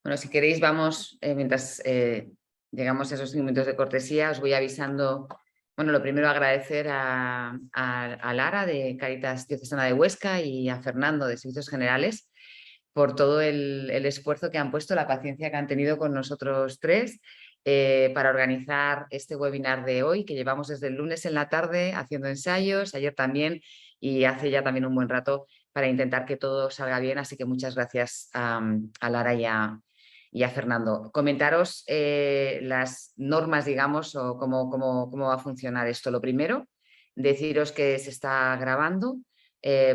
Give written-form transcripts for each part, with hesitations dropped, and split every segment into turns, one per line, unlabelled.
Bueno, si queréis, vamos, mientras llegamos a esos 5 minutos de cortesía, os voy avisando. Bueno, lo primero agradecer a Lara de Cáritas Diocesana de Huesca y a Fernando de Servicios Generales por todo el esfuerzo que han puesto, la paciencia que han tenido con nosotros tres para organizar este webinar de hoy, que llevamos desde el lunes en la tarde haciendo ensayos, ayer también, y hace ya también un buen rato para intentar que todo salga bien. Así que muchas gracias a Lara y a Fernando. Comentaros las normas, digamos, o cómo va a funcionar esto. Lo primero, deciros que se está grabando.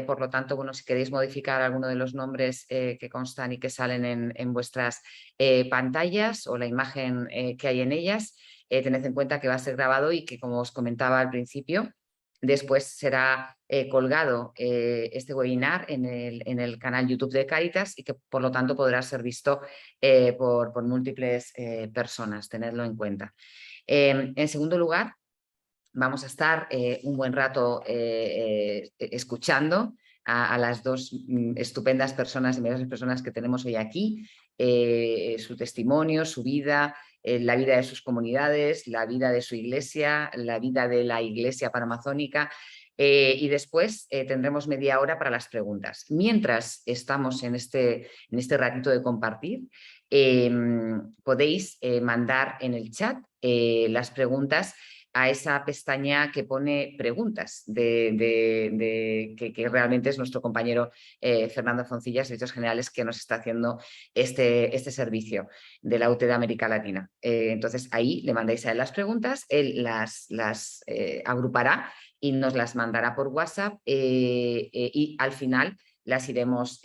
Por lo tanto, bueno, si queréis modificar alguno de los nombres que constan y que salen en vuestras pantallas o la imagen que hay en ellas, tened en cuenta que va a ser grabado y que, como os comentaba al principio, después será colgado este webinar en el canal YouTube de Cáritas y que por lo tanto podrá ser visto por múltiples personas. Tenedlo en cuenta. En segundo lugar, vamos a estar un buen rato escuchando a las dos estupendas personas y mejores personas que tenemos hoy aquí, su testimonio, su vida, la vida de sus comunidades, la vida de su iglesia, la vida de la iglesia panamazónica. Y después tendremos media hora para las preguntas. Mientras estamos en este ratito de compartir, podéis mandar en el chat las preguntas a esa pestaña que pone preguntas, que realmente es nuestro compañero Fernando Foncillas, Servicios Generales, que nos está haciendo este servicio de la UTE de América Latina. Entonces ahí le mandáis a él las preguntas, él las agrupará y nos las mandará por WhatsApp y al final las iremos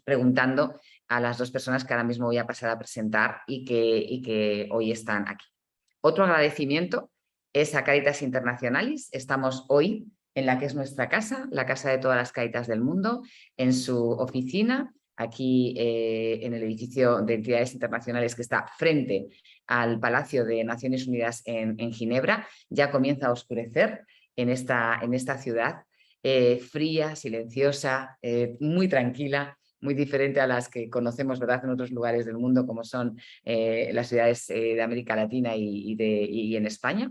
preguntando a las dos personas que ahora mismo voy a pasar a presentar y que hoy están aquí. Otro agradecimiento es a Cáritas Internacionalis. Estamos hoy en la que es nuestra casa, la casa de todas las Cáritas del mundo, en su oficina, aquí en el edificio de entidades internacionales que está frente al Palacio de Naciones Unidas en Ginebra. Ya comienza a oscurecer en esta ciudad fría, silenciosa, muy tranquila, muy diferente a las que conocemos, ¿verdad?, en otros lugares del mundo, como son las ciudades de América Latina y en España.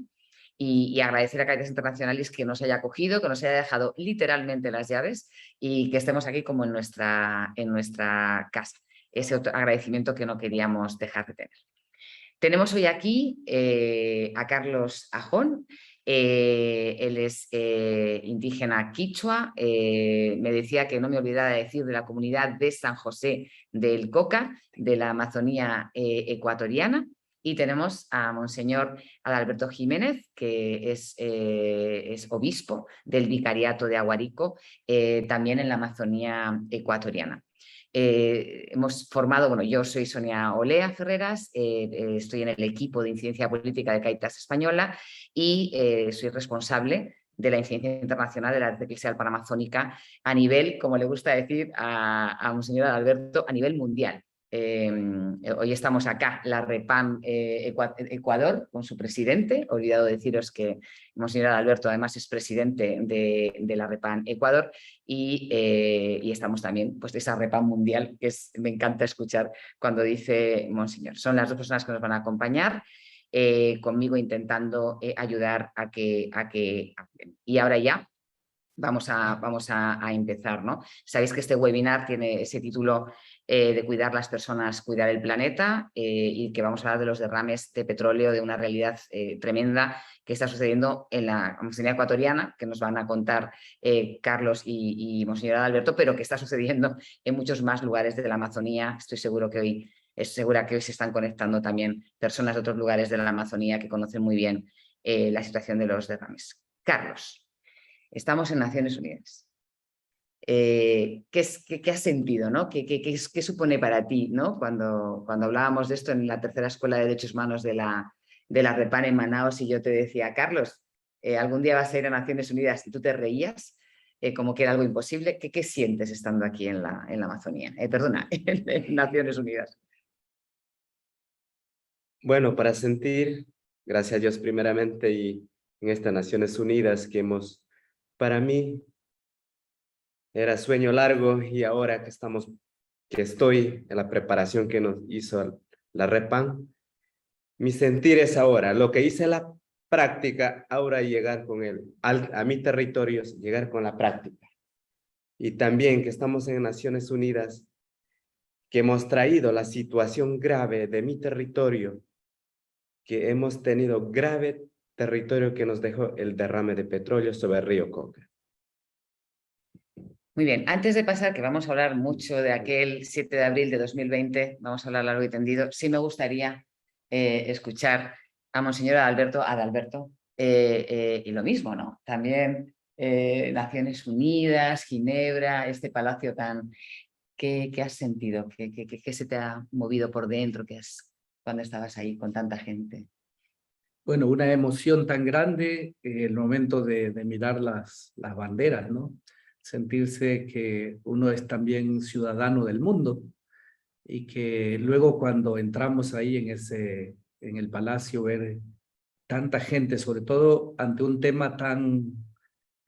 Y agradecer a Cáritas Internacionalis que nos haya acogido, que nos haya dejado literalmente las llaves y que estemos aquí como en nuestra casa. Ese otro agradecimiento que no queríamos dejar de tener. Tenemos hoy aquí a Carlos Ajón. Él es indígena quichua. Me decía que no me olvidara de decir de la comunidad de San José del Coca, de la Amazonía ecuatoriana. Y tenemos a Monseñor Adalberto Jiménez, que es obispo del Vicariato de Aguarico, también en la Amazonía ecuatoriana. Hemos formado, bueno, yo soy Sonia Olea Ferreras, estoy en el equipo de incidencia política de Cáritas Española y soy responsable de la incidencia internacional de la Red Eclesial Panamazónica a nivel, como le gusta decir a Monseñor Adalberto, a nivel mundial. Hoy estamos acá, la REPAM Ecuador, con su presidente. He olvidado deciros que Monseñor Adalberto además es presidente de la REPAM Ecuador y estamos también pues, de esa REPAM mundial que me encanta escuchar cuando dice Monseñor. Son las dos personas que nos van a acompañar. Conmigo intentando ayudar a que. Y ahora ya vamos a empezar, ¿no? Sabéis que este webinar tiene ese título de cuidar las personas, cuidar el planeta y que vamos a hablar de los derrames de petróleo, de una realidad tremenda que está sucediendo en la Amazonía ecuatoriana, que nos van a contar Carlos y Monseñor Alberto, pero que está sucediendo en muchos más lugares de la Amazonía. Estoy seguro que hoy se están conectando también personas de otros lugares de la Amazonía que conocen muy bien la situación de los derrames. Carlos. Estamos en Naciones Unidas. ¿Qué has sentido? ¿No? ¿Qué supone para ti, ¿no? Cuando hablábamos de esto en la tercera Escuela de Derechos Humanos de la REPAN en Manaos y yo te decía, Carlos, algún día vas a ir a Naciones Unidas y tú te reías como que era algo imposible. ¿Qué sientes estando aquí en la Amazonía? Perdona, en Naciones Unidas.
Bueno, para sentir, gracias a Dios primeramente y en estas Naciones Unidas que para mí, era sueño largo y ahora que estamos que estoy en la preparación que nos hizo la REPAN, mi sentir es ahora, lo que hice en la práctica, ahora llegar con a mi territorio, llegar con la práctica. Y también que estamos en Naciones Unidas, que hemos traído la situación grave de mi territorio, que hemos tenido grave territorio que nos dejó el derrame de petróleo sobre el río Coca.
Muy bien, antes de pasar, que vamos a hablar mucho de aquel 7 de abril de 2020, vamos a hablar largo y tendido, sí me gustaría escuchar a Monseñor Adalberto, y lo mismo, ¿no? También Naciones Unidas, Ginebra, este palacio tan... ¿Qué has sentido? ¿Qué se te ha movido por dentro cuando estabas ahí con tanta gente?
Bueno, una emoción tan grande el momento de mirar las banderas, ¿no? Sentirse que uno es también ciudadano del mundo y que luego cuando entramos ahí en el palacio, ver tanta gente, sobre todo ante un tema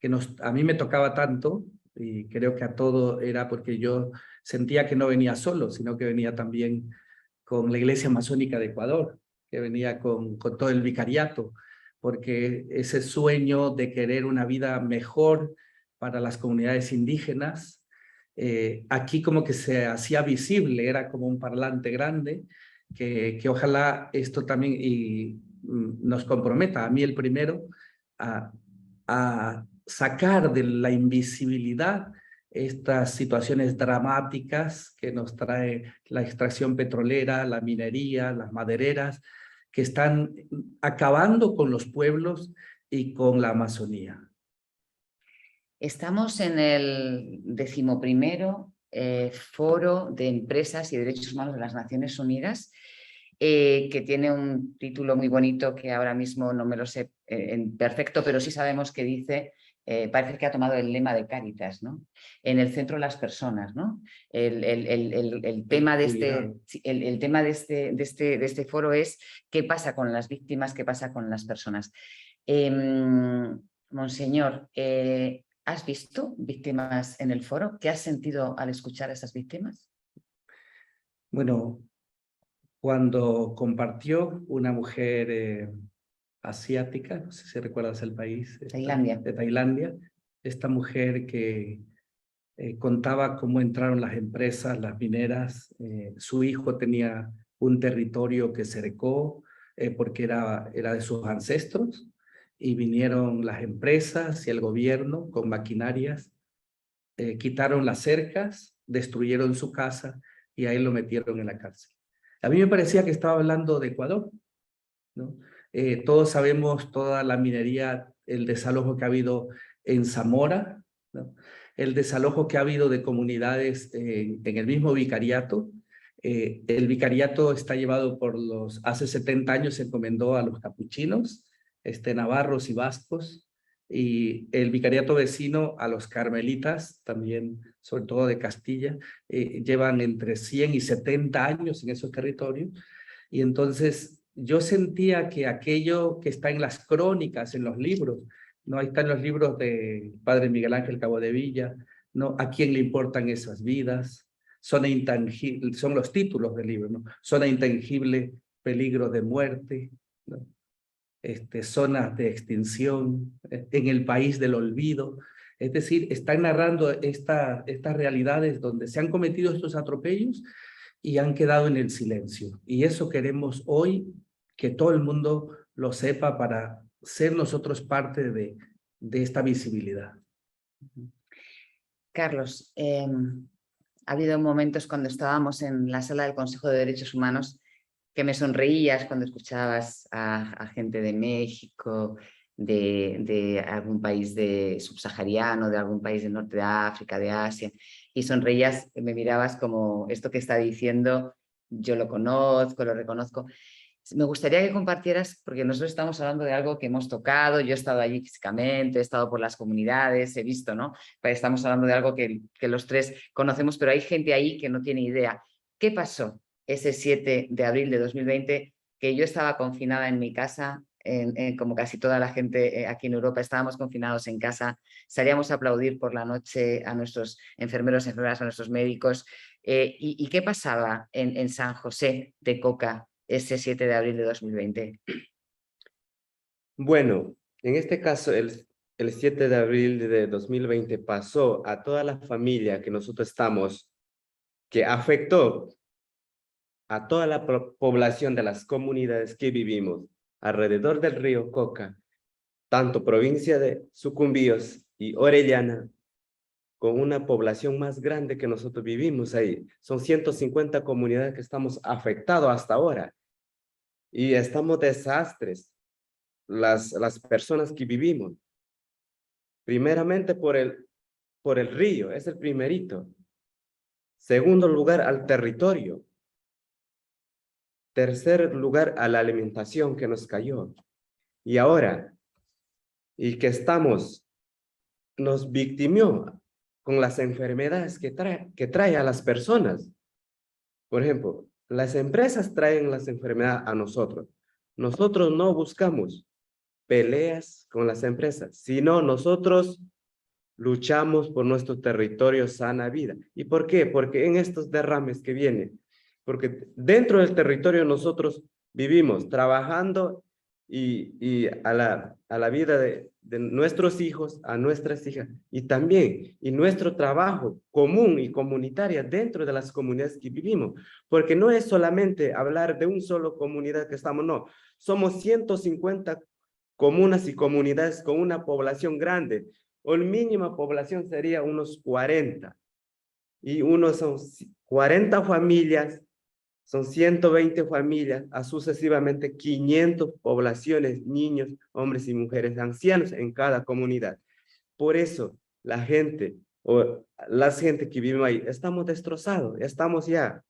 que a mí me tocaba tanto, y creo que a todo era porque yo sentía que no venía solo, sino que venía también con la Iglesia Masónica de Ecuador, que venía con todo el vicariato, porque ese sueño de querer una vida mejor para las comunidades indígenas, aquí como que se hacía visible, era como un parlante grande, que ojalá esto también nos comprometa, a mí el primero, a sacar de la invisibilidad estas situaciones dramáticas que nos trae la extracción petrolera, la minería, las madereras, que están acabando con los pueblos y con la Amazonía.
Estamos en el 11º Foro de Empresas y Derechos Humanos de las Naciones Unidas, que tiene un título muy bonito que ahora mismo no me lo sé en perfecto, pero sí sabemos que dice, parece que ha tomado el lema de Cáritas, ¿no? En el centro las personas, ¿no? El tema de este foro es qué pasa con las víctimas, qué pasa con las personas. Monseñor, ¿has visto víctimas en el foro? ¿Qué has sentido al escuchar a esas víctimas?
Bueno, cuando compartió una mujer asiática, no sé si recuerdas el país,
Tailandia.
de Tailandia, esta mujer que contaba cómo entraron las empresas, las mineras, su hijo tenía un territorio que cercó porque era de sus ancestros, y vinieron las empresas y el gobierno con maquinarias, quitaron las cercas, destruyeron su casa y a él lo metieron en la cárcel. A mí me parecía que estaba hablando de Ecuador, ¿no? Todos sabemos toda la minería, el desalojo que ha habido en Zamora, ¿no? El desalojo que ha habido de comunidades en el mismo vicariato. El vicariato está llevado hace 70 años se encomendó a los capuchinos, navarros y vascos, y el vicariato vecino a los carmelitas, también, sobre todo de Castilla, llevan entre 100 y 70 años en esos territorios, y entonces yo sentía que aquello que está en las crónicas, en los libros, ¿no? Ahí están los libros de Padre Miguel Ángel Cabo de Villa, ¿no? ¿A quién le importan esas vidas? Zona intangible, son los títulos del libro, ¿no? Zona intangible, peligro de muerte, ¿no? Zonas de extinción, en el país del olvido. Es decir, están narrando estas realidades donde se han cometido estos atropellos y han quedado en el silencio. Y eso queremos hoy que todo el mundo lo sepa para ser nosotros parte de esta visibilidad.
Carlos, ha habido momentos cuando estábamos en la sala del Consejo de Derechos Humanos que me sonreías cuando escuchabas a gente de México, de algún país subsahariano, de algún país del norte de África, de Asia, y sonreías, me mirabas como esto que está diciendo, yo lo conozco, lo reconozco. Me gustaría que compartieras, porque nosotros estamos hablando de algo que hemos tocado, yo he estado allí físicamente, he estado por las comunidades, he visto, ¿no? Estamos hablando de algo que los tres conocemos, pero hay gente ahí que no tiene idea. ¿Qué pasó ese 7 de abril de 2020? Que yo estaba confinada en mi casa, como casi toda la gente aquí en Europa, estábamos confinados en casa, salíamos a aplaudir por la noche a nuestros enfermeros, enfermeras, a nuestros médicos, ¿Y qué pasaba en San José de Coca ese 7 de abril de 2020?
Bueno, en este caso, el 7 de abril de 2020 pasó a toda la familia que nosotros estamos, que afectó a toda la población de las comunidades que vivimos alrededor del río Coca, tanto provincia de Sucumbíos y Orellana, con una población más grande que nosotros vivimos ahí. Son 150 comunidades que estamos afectados hasta ahora. Y estamos desastres, las personas que vivimos. Primeramente por el río, es el primerito. Segundo lugar, al territorio. Tercer lugar, a la alimentación que nos cayó. Y ahora, y que nos victimió con las enfermedades que trae a las personas. Por ejemplo, las empresas traen las enfermedades a nosotros. Nosotros no buscamos peleas con las empresas, sino nosotros luchamos por nuestro territorio sana vida. ¿Y por qué? Porque en estos derrames que vienen, porque dentro del territorio nosotros vivimos trabajando y a la vida de nuestros hijos, a nuestras hijas, y también y nuestro trabajo común y comunitario dentro de las comunidades que vivimos, porque no es solamente hablar de un solo comunidad que estamos, no, somos 150 comunas y comunidades con una población grande, o la mínima población sería unos 40, y unos son 40 familias, son 120 familias, a sucesivamente 500 poblaciones, niños, hombres y mujeres, ancianos en cada comunidad. Por eso la gente, o la gente que vive ahí, estamos destrozados, estamos ya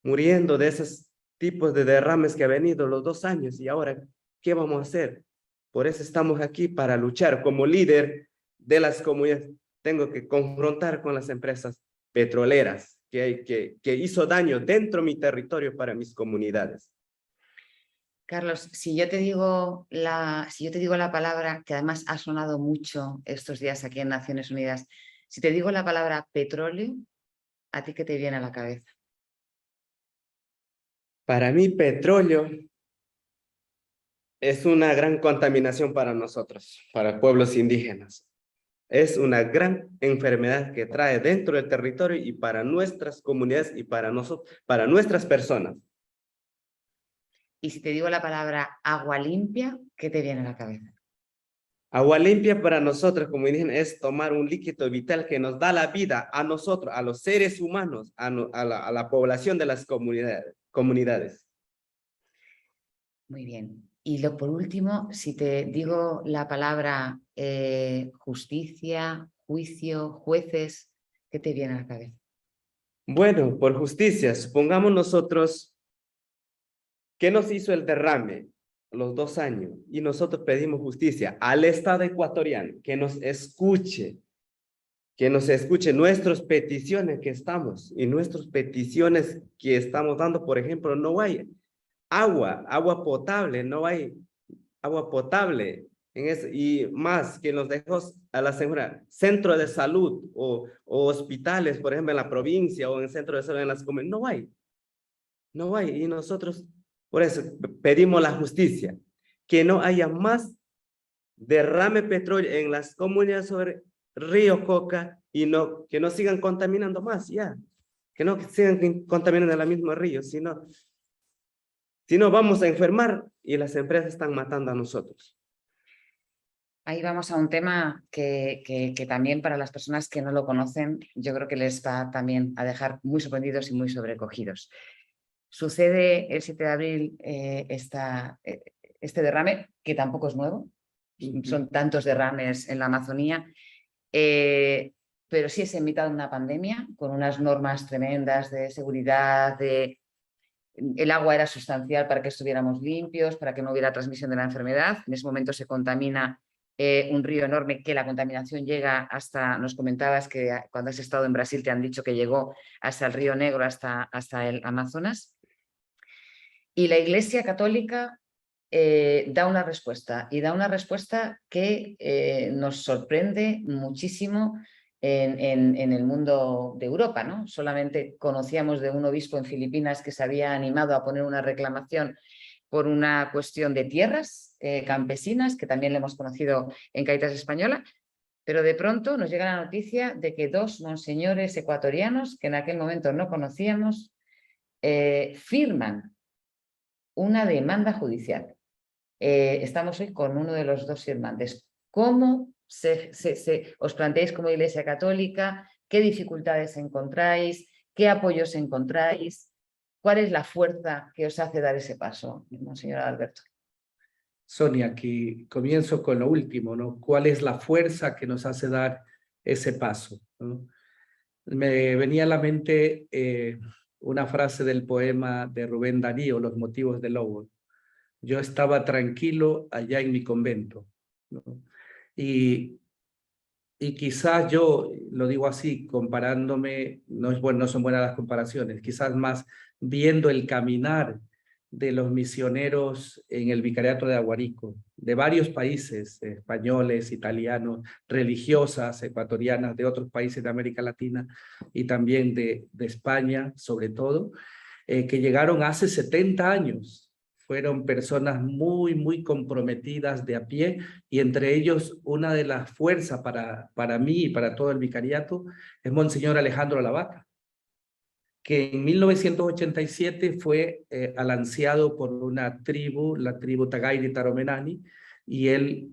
muriendo de esos tipos de derrames que han venido los 2 años, y ahora, ¿qué vamos a hacer? Por eso estamos aquí, para luchar como líder de las comunidades. Tengo que confrontar con las empresas petroleras que hizo daño dentro de mi territorio para mis comunidades.
Carlos, si yo te digo la palabra, que además ha sonado mucho estos días aquí en Naciones Unidas, si te digo la palabra petróleo, ¿a ti qué te viene a la cabeza?
Para mí, petróleo es una gran contaminación para nosotros, para pueblos indígenas. Es una gran enfermedad que trae dentro del territorio y para nuestras comunidades y para nosotros, para nuestras personas.
Y si te digo la palabra agua limpia, ¿qué te viene a la cabeza?
Agua limpia para nosotros como indígenas es tomar un líquido vital que nos da la vida a nosotros, a los seres humanos, a la población de las comunidades.
Muy bien. Y por último, si te digo la palabra justicia, juicio, jueces, ¿qué te viene a la cabeza?
Bueno, por justicia, supongamos nosotros que nos hizo el derrame los 2 años y nosotros pedimos justicia al Estado ecuatoriano, que nos escuche nuestras peticiones que estamos y nuestras peticiones que estamos dando. Por ejemplo, no hay agua potable, no hay agua potable y más que nos dejó a la seguridad, centro de salud o hospitales, por ejemplo, en la provincia o en centro de salud en las comunidades, no hay, y nosotros por eso pedimos la justicia, que no haya más derrame petróleo en las comunidades sobre Río Coca y que no sigan contaminando más, ya, que no sigan contaminando el mismo río, sino vamos a enfermar y las empresas están matando a nosotros.
Ahí vamos a un tema que también para las personas que no lo conocen, yo creo que les va también a dejar muy sorprendidos y muy sobrecogidos. Sucede el 7 de abril este derrame, que tampoco es nuevo, son tantos derrames en la Amazonía, pero sí es en mitad de una pandemia, con unas normas tremendas de seguridad, el agua era sustancial para que estuviéramos limpios, para que no hubiera transmisión de la enfermedad. En ese momento se contamina un río enorme, que la contaminación llega hasta, nos comentabas que cuando has estado en Brasil te han dicho que llegó hasta el Río Negro, hasta el Amazonas. Y la Iglesia Católica da una respuesta, y da una respuesta que nos sorprende muchísimo en el mundo de Europa, ¿no? Solamente conocíamos de un obispo en Filipinas que se había animado a poner una reclamación por una cuestión de tierras campesinas, que también le hemos conocido en Cáritas Española, pero de pronto nos llega la noticia de que 2 monseñores ecuatorianos, que en aquel momento no conocíamos, firman una demanda judicial. Estamos hoy con uno de los 2 firmantes. ¿Cómo os planteáis como Iglesia Católica? ¿Qué dificultades encontráis? ¿Qué apoyos encontráis? ¿Cuál es la fuerza que os hace dar ese paso, Monseñor Alberto?
Sonia, aquí comienzo con lo último, ¿no? ¿Cuál es la fuerza que nos hace dar ese paso, ¿no? Me venía a la mente una frase del poema de Rubén Darío, Los motivos del lobo. Yo estaba tranquilo allá en mi convento, ¿no? Y quizás yo, lo digo así, comparándome, no son buenas las comparaciones, quizás más viendo el caminar de los misioneros en el Vicariato de Aguarico, de varios países, españoles, italianos, religiosas, ecuatorianas, de otros países de América Latina y también de España, sobre todo, que llegaron hace 70 años. Fueron personas muy comprometidas de a pie, y entre ellos una de las fuerzas para mí y para todo el vicariato es Monseñor Alejandro Lavaca, que en 1987 fue alanceado por una tribu, la tribu Tagairi Taromenani, y él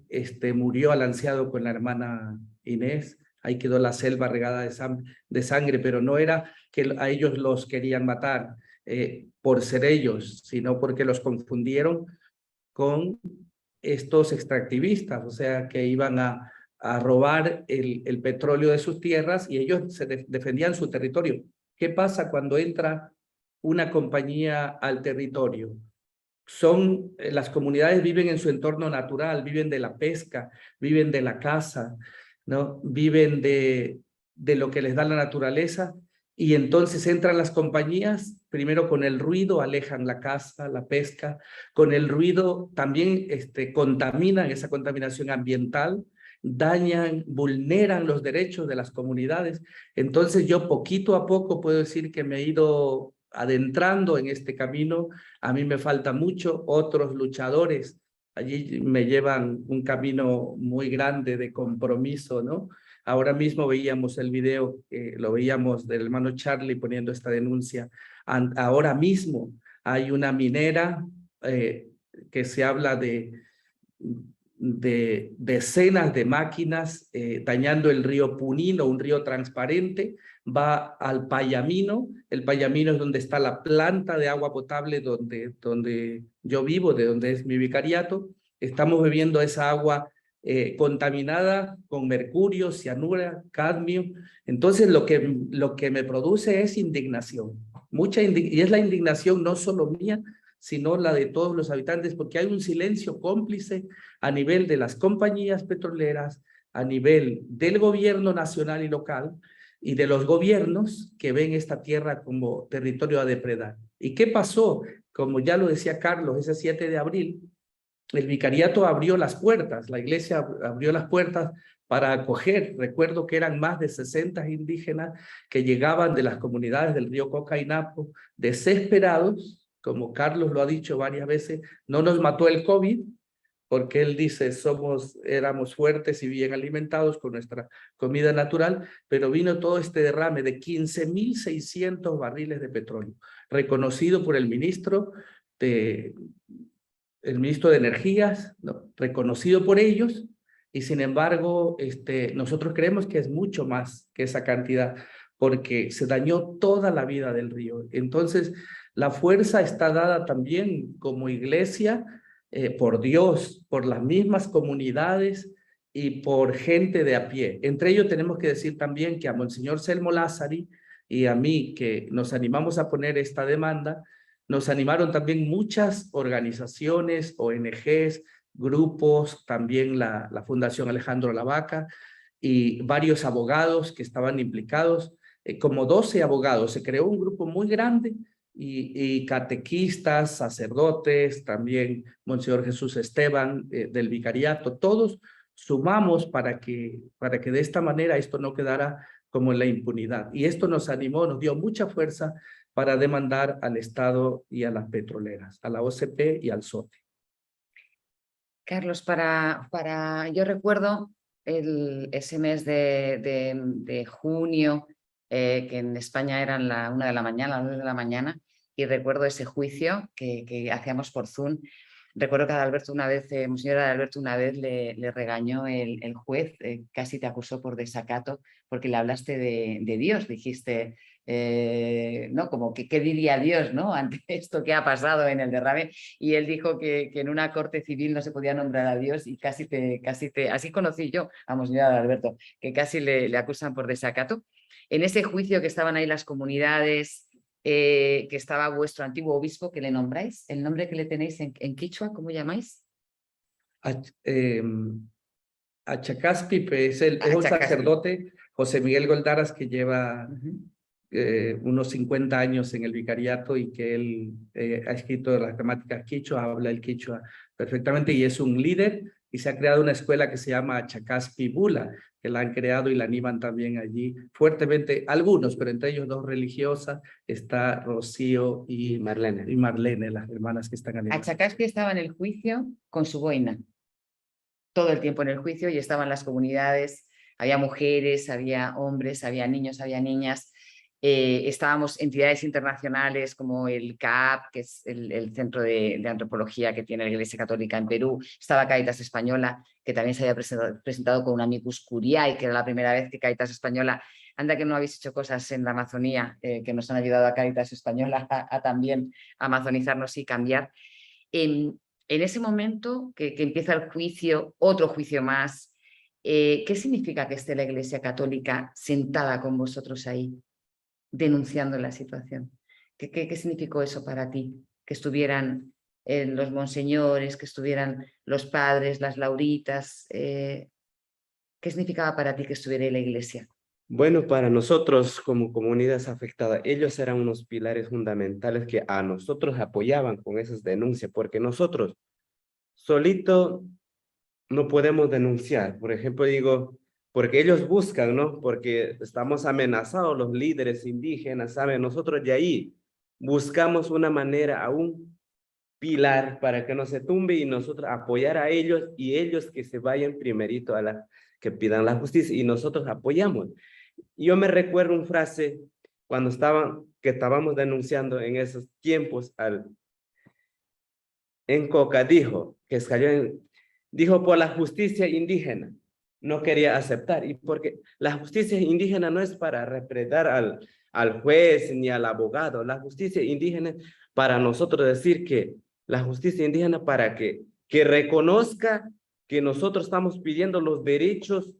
murió alanceado con la hermana Inés. Ahí quedó la selva regada de sangre, pero no era que a ellos los querían matar por ser ellos, sino porque los confundieron con estos extractivistas, o sea, que iban a robar el petróleo de sus tierras, y ellos defendían su territorio. ¿Qué pasa cuando entra una compañía al territorio? Las comunidades viven en su entorno natural, viven de la pesca, viven de la caza, ¿no? Viven de lo que les da la naturaleza, y entonces entran las compañías, primero con el ruido alejan la caza, la pesca, con el ruido también contaminan, esa contaminación ambiental, dañan, vulneran los derechos de las comunidades. Entonces yo poquito a poco puedo decir que me he ido adentrando en este camino. A mí me falta mucho, otros luchadores allí me llevan un camino muy grande de compromiso, ¿no? Ahora mismo veíamos el video, lo veíamos del hermano Charlie poniendo esta denuncia. Ahora mismo hay una minera que se habla de decenas de máquinas dañando el río Punino, un río transparente. Va al Payamino. El Payamino es donde está la planta de agua potable donde yo vivo, de donde es mi vicariato. Estamos bebiendo esa agua contaminada con mercurio, cianura, cadmio. Entonces lo que me produce es indignación, y es la indignación no solo mía, sino la de todos los habitantes, porque hay un silencio cómplice a nivel de las compañías petroleras, a nivel del gobierno nacional y local, y de los gobiernos que ven esta tierra como territorio a depredar. ¿Y qué pasó? Como ya lo decía Carlos, ese 7 de abril, el vicariato abrió las puertas, la iglesia abrió las puertas para acoger. Recuerdo que eran más de 60 indígenas que llegaban de las comunidades del río Coca y Napo, desesperados, como Carlos lo ha dicho varias veces. No nos mató el COVID, porque él dice, éramos fuertes y bien alimentados con nuestra comida natural, pero vino todo este derrame de 15.600 barriles de petróleo, reconocido por el ministro de Energías, ¿no? Reconocido por ellos, y sin embargo, nosotros creemos que es mucho más que esa cantidad, porque se dañó toda la vida del río. Entonces, la fuerza está dada también como iglesia, por Dios, por las mismas comunidades y por gente de a pie. Entre ellos tenemos que decir también que a Monseñor Selmo Lázari y a mí, que nos animamos a poner esta demanda, nos animaron también muchas organizaciones, ONGs, grupos, también la Fundación Alejandro Lavaca y varios abogados que estaban implicados, como 12 abogados. Se creó un grupo muy grande y catequistas, sacerdotes, también Monseñor Jesús Esteban del Vicariato, todos sumamos para que de esta manera esto no quedara como en la impunidad. Y esto nos animó, nos dio mucha fuerza para demandar al Estado y a las petroleras, a la OCP y al SOTE.
Carlos, yo recuerdo ese mes de junio, que en España eran la 1 de la mañana, las 2 de la mañana, y recuerdo ese juicio que hacíamos por Zoom. Recuerdo que Adalberto una vez, Monseñor Adalberto una vez le regañó el juez, casi te acusó por desacato, porque le hablaste de Dios, dijiste, ¿no? Como que qué diría Dios, ¿no? Ante esto que ha pasado en el derrame, y él dijo que en una corte civil no se podía nombrar a Dios, y así conocí yo a Monseñor Adalberto, que casi le acusan por desacato. En ese juicio que estaban ahí las comunidades, que estaba vuestro antiguo obispo, que le nombráis, el nombre que le tenéis en quichua, ¿cómo llamáis?
Achacaspi, es un
Achacaspi.
sacerdote, José Miguel Goldaras, que lleva unos 50 años en el vicariato y que él ha escrito las gramáticas quichua, habla el quichua perfectamente y es un líder, y se ha creado una escuela que se llama Achacaspi Bula, que la han creado y la animan también allí fuertemente, algunos, pero entre ellos 2 religiosas, está Rocío y Marlene, las hermanas que están animando.
Achacaspi estaba en el juicio con su boina, todo el tiempo en el juicio, y estaban las comunidades, había mujeres, había hombres, había niños, había niñas. Estábamos entidades internacionales como el CAP, que es el centro de antropología que tiene la Iglesia Católica en Perú. Estaba Cáritas Española, que también se había presentado con un amicus curiae, que era la primera vez que Cáritas Española, anda que no habéis hecho cosas en la Amazonía, que nos han ayudado a Cáritas Española a también amazonizarnos y cambiar. En ese momento que empieza el juicio, otro juicio más, ¿qué significa que esté la Iglesia Católica sentada con vosotros ahí, denunciando la situación? ¿Qué significó eso para ti? Que estuvieran los monseñores, que estuvieran los padres, las lauritas. ¿Qué significaba para ti que estuviera ahí la Iglesia?
Bueno, para nosotros como comunidades afectadas, ellos eran unos pilares fundamentales que a nosotros apoyaban con esas denuncias, porque nosotros solito no podemos denunciar. Por ejemplo, digo, porque ellos buscan, ¿no? Porque estamos amenazados los líderes indígenas, ¿saben? Nosotros de ahí buscamos una manera, aún pilar para que no se tumbe y nosotros apoyar a ellos y ellos que se vayan primerito que pidan la justicia y nosotros apoyamos. Yo me recuerdo una frase cuando estábamos denunciando en esos tiempos en Coca, dijo por la justicia indígena, no quería aceptar, y porque la justicia indígena no es para representar al juez ni al abogado, la justicia indígena es para nosotros decir que la justicia indígena para que reconozca que nosotros estamos pidiendo los derechos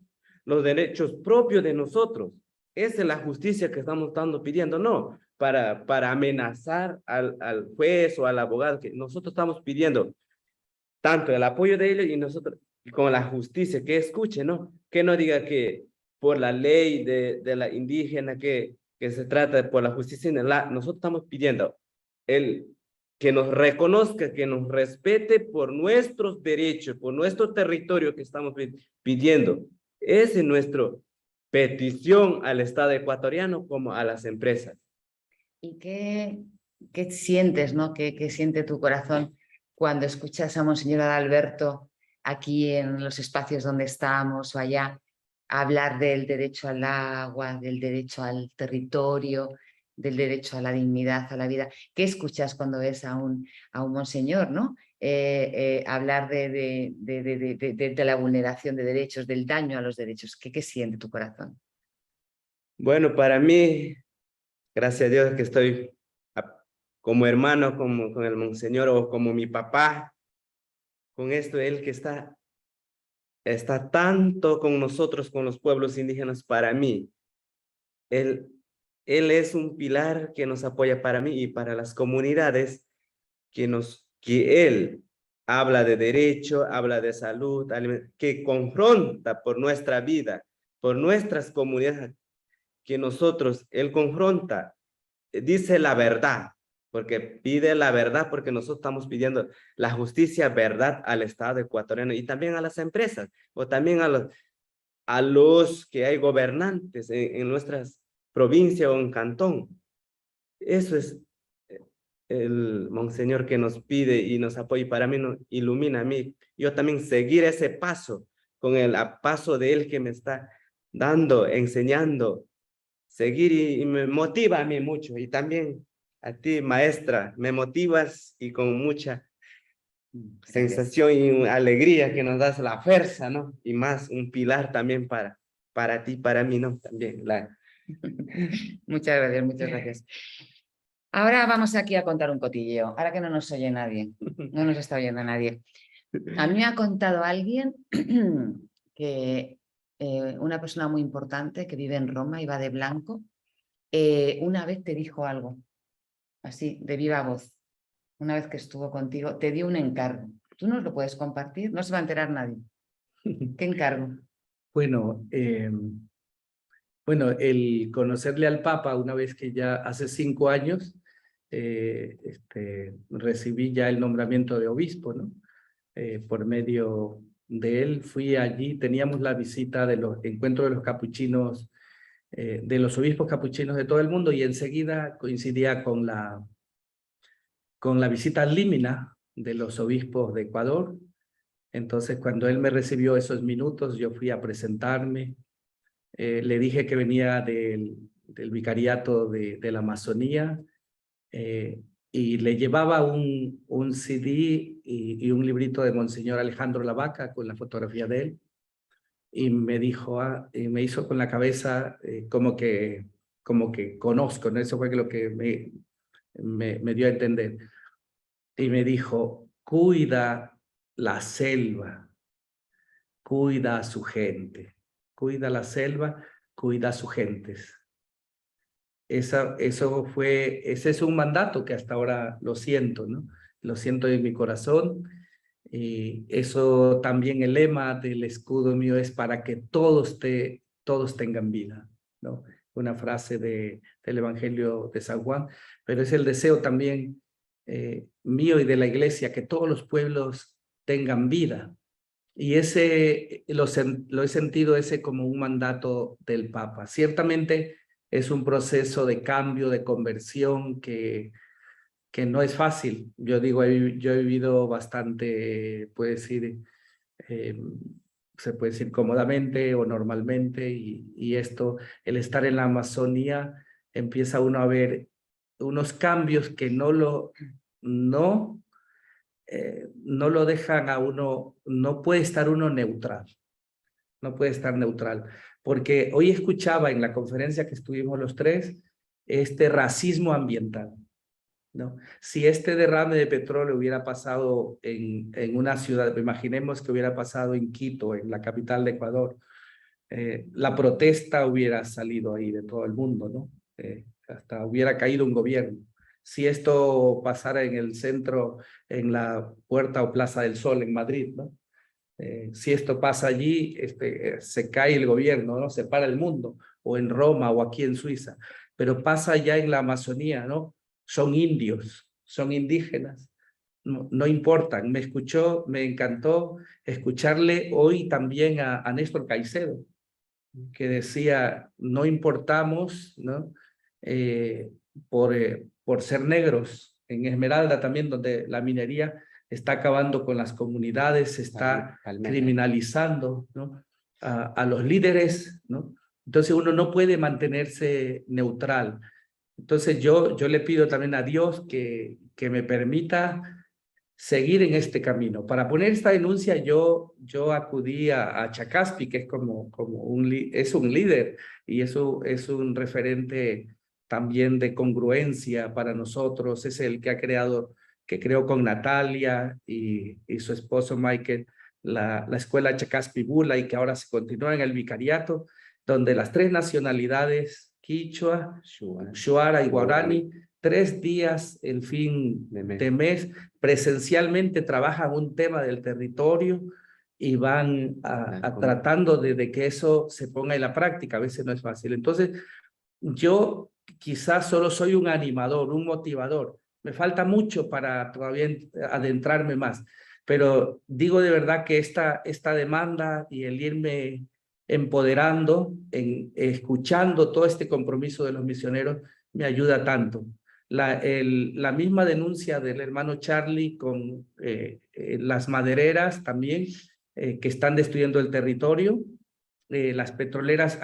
propios de nosotros. Esa es la justicia que estamos pidiendo, no para amenazar al juez o al abogado, que nosotros estamos pidiendo tanto el apoyo de ellos y nosotros con la justicia, que escuche, ¿no? Que no diga que por la ley de la indígena que se trata por la justicia, nosotros estamos pidiendo que nos reconozca, que nos respete por nuestros derechos, por nuestro territorio que estamos pidiendo. Esa es nuestra petición al Estado ecuatoriano como a las empresas.
¿Y qué sientes, ¿no? ¿Qué siente tu corazón cuando escuchas a Monseñor Adalberto aquí en los espacios donde estamos o allá hablar del derecho al agua, del derecho al territorio, del derecho a la dignidad, a la vida? ¿Qué escuchas cuando ves a un monseñor, ¿no? Hablar de la vulneración de derechos, del daño a los derechos? ¿Qué siente tu corazón?
Bueno, para mí, gracias a Dios que estoy como hermano, con el monseñor o como mi papá, con esto, él que está tanto con nosotros, con los pueblos indígenas, para mí. Él es un pilar que nos apoya para mí y para las comunidades que él habla de derecho, habla de salud, que confronta por nuestra vida, por nuestras comunidades, que él confronta, dice la verdad, porque pide la verdad, porque nosotros estamos pidiendo la justicia, verdad al Estado ecuatoriano y también a las empresas, o también a los que hay gobernantes en nuestras provincias o en cantón. Eso es el monseñor que nos pide y nos apoya, y para mí nos ilumina a mí. Yo también seguir ese paso con el paso de él que me está dando, enseñando, seguir y me motiva a mí mucho. Y también a ti, maestra, me motivas y con mucha sensación y alegría que nos das la fuerza, ¿no? Y más un pilar también para ti, para mí, ¿no? También
Muchas gracias, muchas gracias. Ahora vamos aquí a contar un cotilleo, ahora que no nos oye nadie, no nos está oyendo nadie. A mí me ha contado alguien que una persona muy importante que vive en Roma y va de blanco, una vez te dijo algo, así, de viva voz, una vez que estuvo contigo, te dio un encargo. ¿Tú nos lo puedes compartir? No se va a enterar nadie. ¿Qué encargo?
Bueno, el conocerle al Papa una vez que ya hace 5 años recibí ya el nombramiento de obispo, ¿no? Por medio de él fui allí, teníamos la visita de los encuentros de los capuchinos, de los obispos capuchinos de todo el mundo, y enseguida coincidía con la visita al Límina de los obispos de Ecuador. Entonces, cuando él me recibió esos minutos, yo fui a presentarme. Le dije que venía del vicariato de la Amazonía, y le llevaba un CD y un librito de Monseñor Alejandro Lavaca con la fotografía de él. Y me dijo, y me hizo con la cabeza como que conozco, ¿no? Eso fue lo que me dio a entender. Y me dijo, cuida la selva, cuida a su gente, cuida la selva, cuida a sus gentes. Ese es un mandato que hasta ahora lo siento, ¿no? Lo siento en mi corazón. Y eso también el lema del escudo mío es para que todos tengan vida, ¿no? Una frase del Evangelio de San Juan, pero es el deseo también mío y de la iglesia, que todos los pueblos tengan vida. Y ese lo he sentido ese como un mandato del Papa. Ciertamente es un proceso de cambio, de conversión que no es fácil. Yo digo, yo he vivido bastante, se puede decir cómodamente o normalmente, y esto, el estar en la Amazonía, empieza uno a ver unos cambios que no lo dejan a uno, no puede estar uno neutral, no puede estar neutral. Porque hoy escuchaba en la conferencia que estuvimos los tres, este racismo ambiental, ¿no? Si este derrame de petróleo hubiera pasado en una ciudad, imaginemos que hubiera pasado en Quito, en la capital de Ecuador, la protesta hubiera salido ahí de todo el mundo, ¿no? Hasta hubiera caído un gobierno. Si esto pasara en el centro, en la Puerta o Plaza del Sol en Madrid, ¿no? Si esto pasa allí, se cae el gobierno, ¿no? Se para el mundo, o en Roma o aquí en Suiza. Pero pasa ya en la Amazonía, ¿no? Son indios, son indígenas, no importan. Me encantó escucharle hoy también a Néstor Caicedo, que decía, no importamos, ¿no? Por ser negros. En Esmeralda también, donde la minería está acabando con las comunidades, se está criminalizando, ¿no? a los líderes, ¿no? Entonces uno no puede mantenerse neutral. Entonces yo le pido también a Dios que me permita seguir en este camino. Para poner esta denuncia yo acudí a Chacaspi, que es es un líder, y eso es un referente también de congruencia para nosotros. Es el que creó con Natalia y su esposo Michael la escuela Chacaspi Bula, y que ahora se continúa en el vicariato, donde las 3 nacionalidades, Quichua, Shuara y Guarani, 3 días el fin de mes, presencialmente trabajan un tema del territorio y van tratando de que eso se ponga en la práctica. A veces no es fácil. Entonces, yo quizás solo soy un animador, un motivador, Me falta mucho para todavía adentrarme más, pero digo de verdad que esta demanda y el irme empoderando, escuchando todo este compromiso de los misioneros, me ayuda tanto. La misma denuncia del hermano Charlie con las madereras también, que están destruyendo el territorio, las petroleras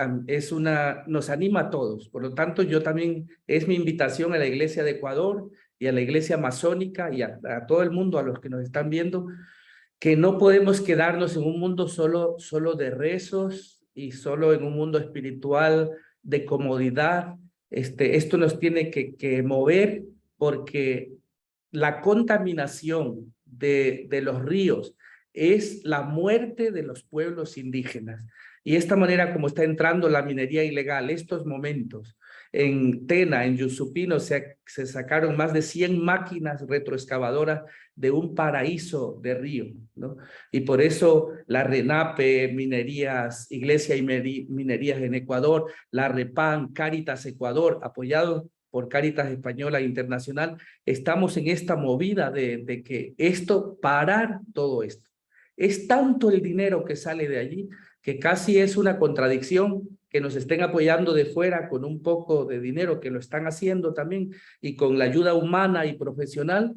nos anima a todos. Por lo tanto, yo también, es mi invitación a la Iglesia de Ecuador y a la Iglesia Masónica y a todo el mundo, a los que nos están viendo, que no podemos quedarnos en un mundo solo de rezos y solo en un mundo espiritual de comodidad. Esto nos tiene que mover, porque la contaminación de los ríos es la muerte de los pueblos indígenas. Y esta manera como está entrando la minería ilegal, estos momentos, en Tena, en Yusupino, se sacaron más de 100 máquinas retroexcavadoras de un paraíso de río, ¿no? Y por eso la RENAPE, Minerías, Iglesia y Minerías en Ecuador, la REPAN, Cáritas Ecuador, apoyados por Cáritas Española Internacional, estamos en esta movida de que parar todo esto. Es tanto el dinero que sale de allí que casi es una contradicción que nos estén apoyando de fuera con un poco de dinero, que lo están haciendo también, y con la ayuda humana y profesional,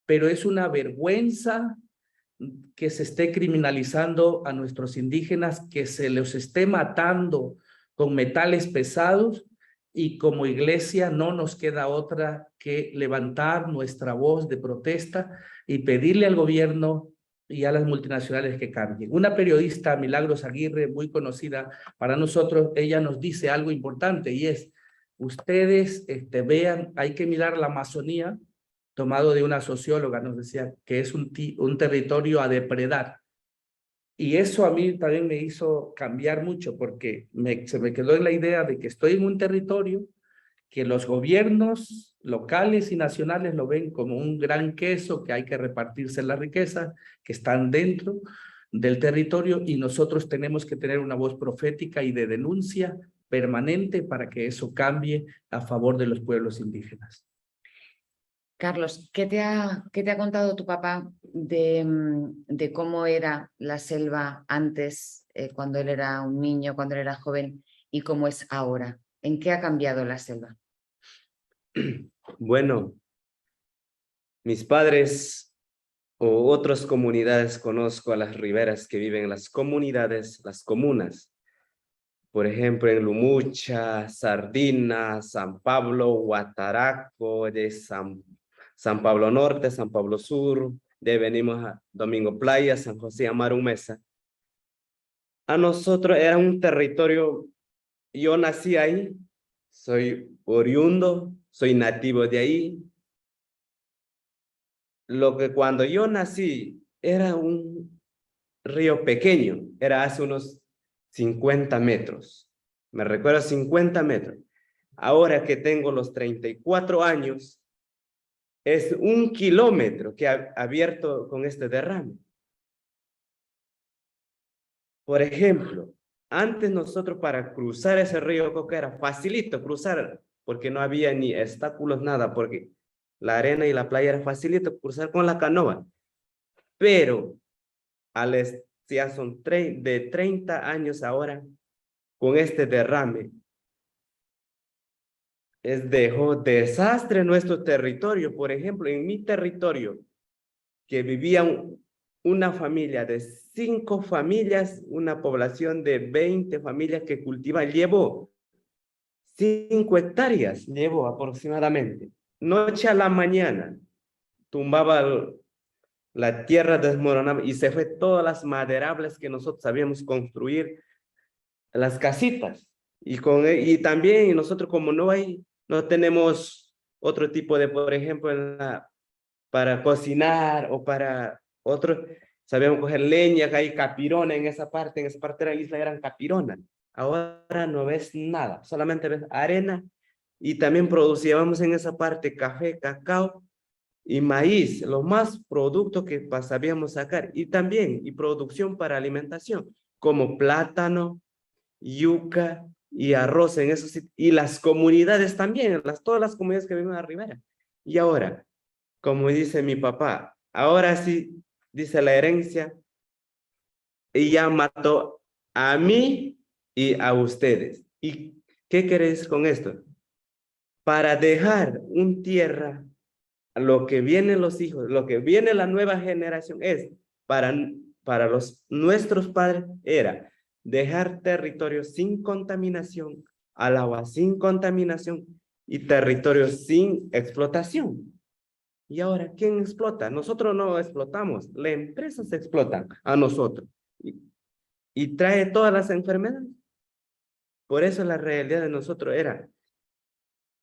pero es una vergüenza que se esté criminalizando a nuestros indígenas, que se los esté matando con metales pesados, y como iglesia no nos queda otra que levantar nuestra voz de protesta y pedirle al gobierno y a las multinacionales que cambien. Una periodista, Milagros Aguirre, muy conocida para nosotros, ella nos dice algo importante, y es: ustedes vean, hay que mirar la Amazonía, tomado de una socióloga, nos decía que es un territorio a depredar. Y eso a mí también me hizo cambiar mucho, porque se me quedó en la idea de que estoy en un territorio que los gobiernos locales y nacionales lo ven como un gran queso, que hay que repartirse la riqueza, que están dentro del territorio, y nosotros tenemos que tener una voz profética y de denuncia permanente para que eso cambie a favor de los pueblos indígenas.
Carlos, ¿qué te ha contado tu papá de cómo era la selva antes, cuando él era un niño, cuando él era joven, y cómo es ahora? ¿En qué ha cambiado la selva?
Bueno, mis padres o otras comunidades, conozco a las riberas que viven en las comunidades, las comunas. Por ejemplo, en Lumucha, Sardina, San Pablo, Guataraco, de San Pablo Norte, San Pablo Sur, de venimos a Domingo Playa, San José Amaru Mesa. A nosotros era un territorio, yo nací ahí, soy oriundo, soy nativo de ahí. Lo que cuando yo nací era un río pequeño, era hace unos 50 metros. Me recuerdo 50 metros. Ahora que tengo los 34 años, es 1 kilómetro que ha abierto con este derrame. Por ejemplo, antes nosotros para cruzar ese río Coca era facilito cruzar, porque no había ni obstáculos, nada, porque la arena y la playa era facilito cruzar con la canoa. Pero ya son de 30 años ahora, con este derrame, dejó desastre en nuestro territorio. Por ejemplo, en mi territorio, que vivían una familia de 5 familias, una población de 20 familias que cultivan, llevó 5 hectáreas, llevó aproximadamente. Noche a la mañana, tumbaba la tierra, desmoronaba y se fue todas las maderables que nosotros sabíamos construir, las casitas. Y también nosotros, como no tenemos otro tipo de, por ejemplo, para cocinar o para otro, sabíamos coger leña, que hay capirona en esa parte de la isla eran capironas. Ahora no ves nada, solamente ves arena, y también producíamos en esa parte café, cacao y maíz, los más productos que sabíamos sacar, y también producción para alimentación, como plátano, yuca y arroz en esos sitios, y las comunidades también, todas las comunidades que viven en la ribera. Y ahora, como dice mi papá, ahora sí, dice la herencia, ella mató a mí y a ustedes. ¿Y qué queréis con esto? Para dejar un tierra, lo que vienen los hijos, lo que viene la nueva generación es, para nuestros padres era dejar territorios sin contaminación, al agua sin contaminación y territorios sin explotación. Y ahora, ¿quién explota? Nosotros no explotamos, las empresas explotan a nosotros y trae todas las enfermedades. Por eso la realidad de nosotros era,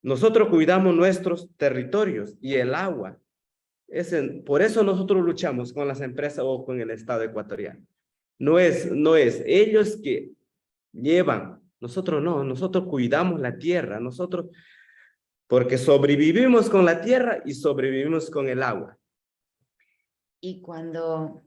nosotros cuidamos nuestros territorios y el agua. Por eso nosotros luchamos con las empresas o con el Estado ecuatoriano. No es ellos que llevan, nosotros no, nosotros cuidamos la tierra, nosotros, porque sobrevivimos con la tierra y sobrevivimos con el agua.
Y cuando,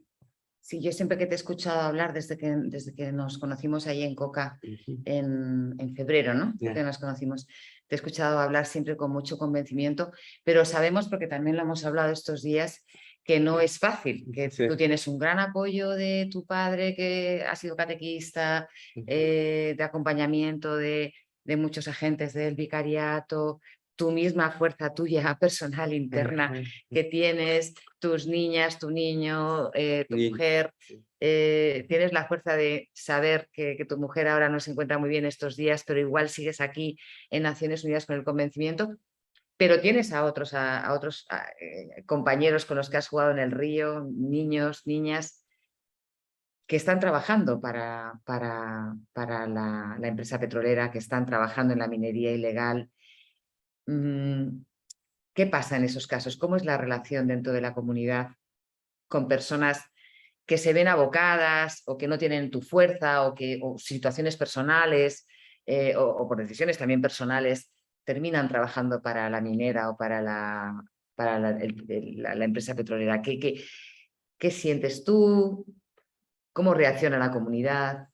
sí, yo siempre que te he escuchado hablar desde que nos conocimos ahí en Coca en febrero, ¿no?
Yeah.
Que nos conocimos, te he escuchado hablar siempre con mucho convencimiento, pero sabemos, porque también lo hemos hablado estos días, que no es fácil, que
Sí.
tú tienes un gran apoyo de tu padre que ha sido catequista, de acompañamiento de muchos agentes del vicariato, tu misma fuerza tuya personal interna que tienes, tus niñas, tu niño, tu mujer, tienes la fuerza de saber que tu mujer ahora no se encuentra muy bien estos días, pero igual sigues aquí en Naciones Unidas con el convencimiento, pero tienes a otros compañeros con los que has jugado en el río, niños, niñas, que están trabajando para la empresa petrolera, que están trabajando en la minería ilegal. ¿Qué pasa en esos casos? ¿Cómo es la relación dentro de la comunidad con personas que se ven abocadas o que no tienen tu fuerza o situaciones personales o por decisiones también personales terminan trabajando para la minera o para la empresa petrolera? ¿Qué sientes tú? ¿Cómo reacciona la comunidad?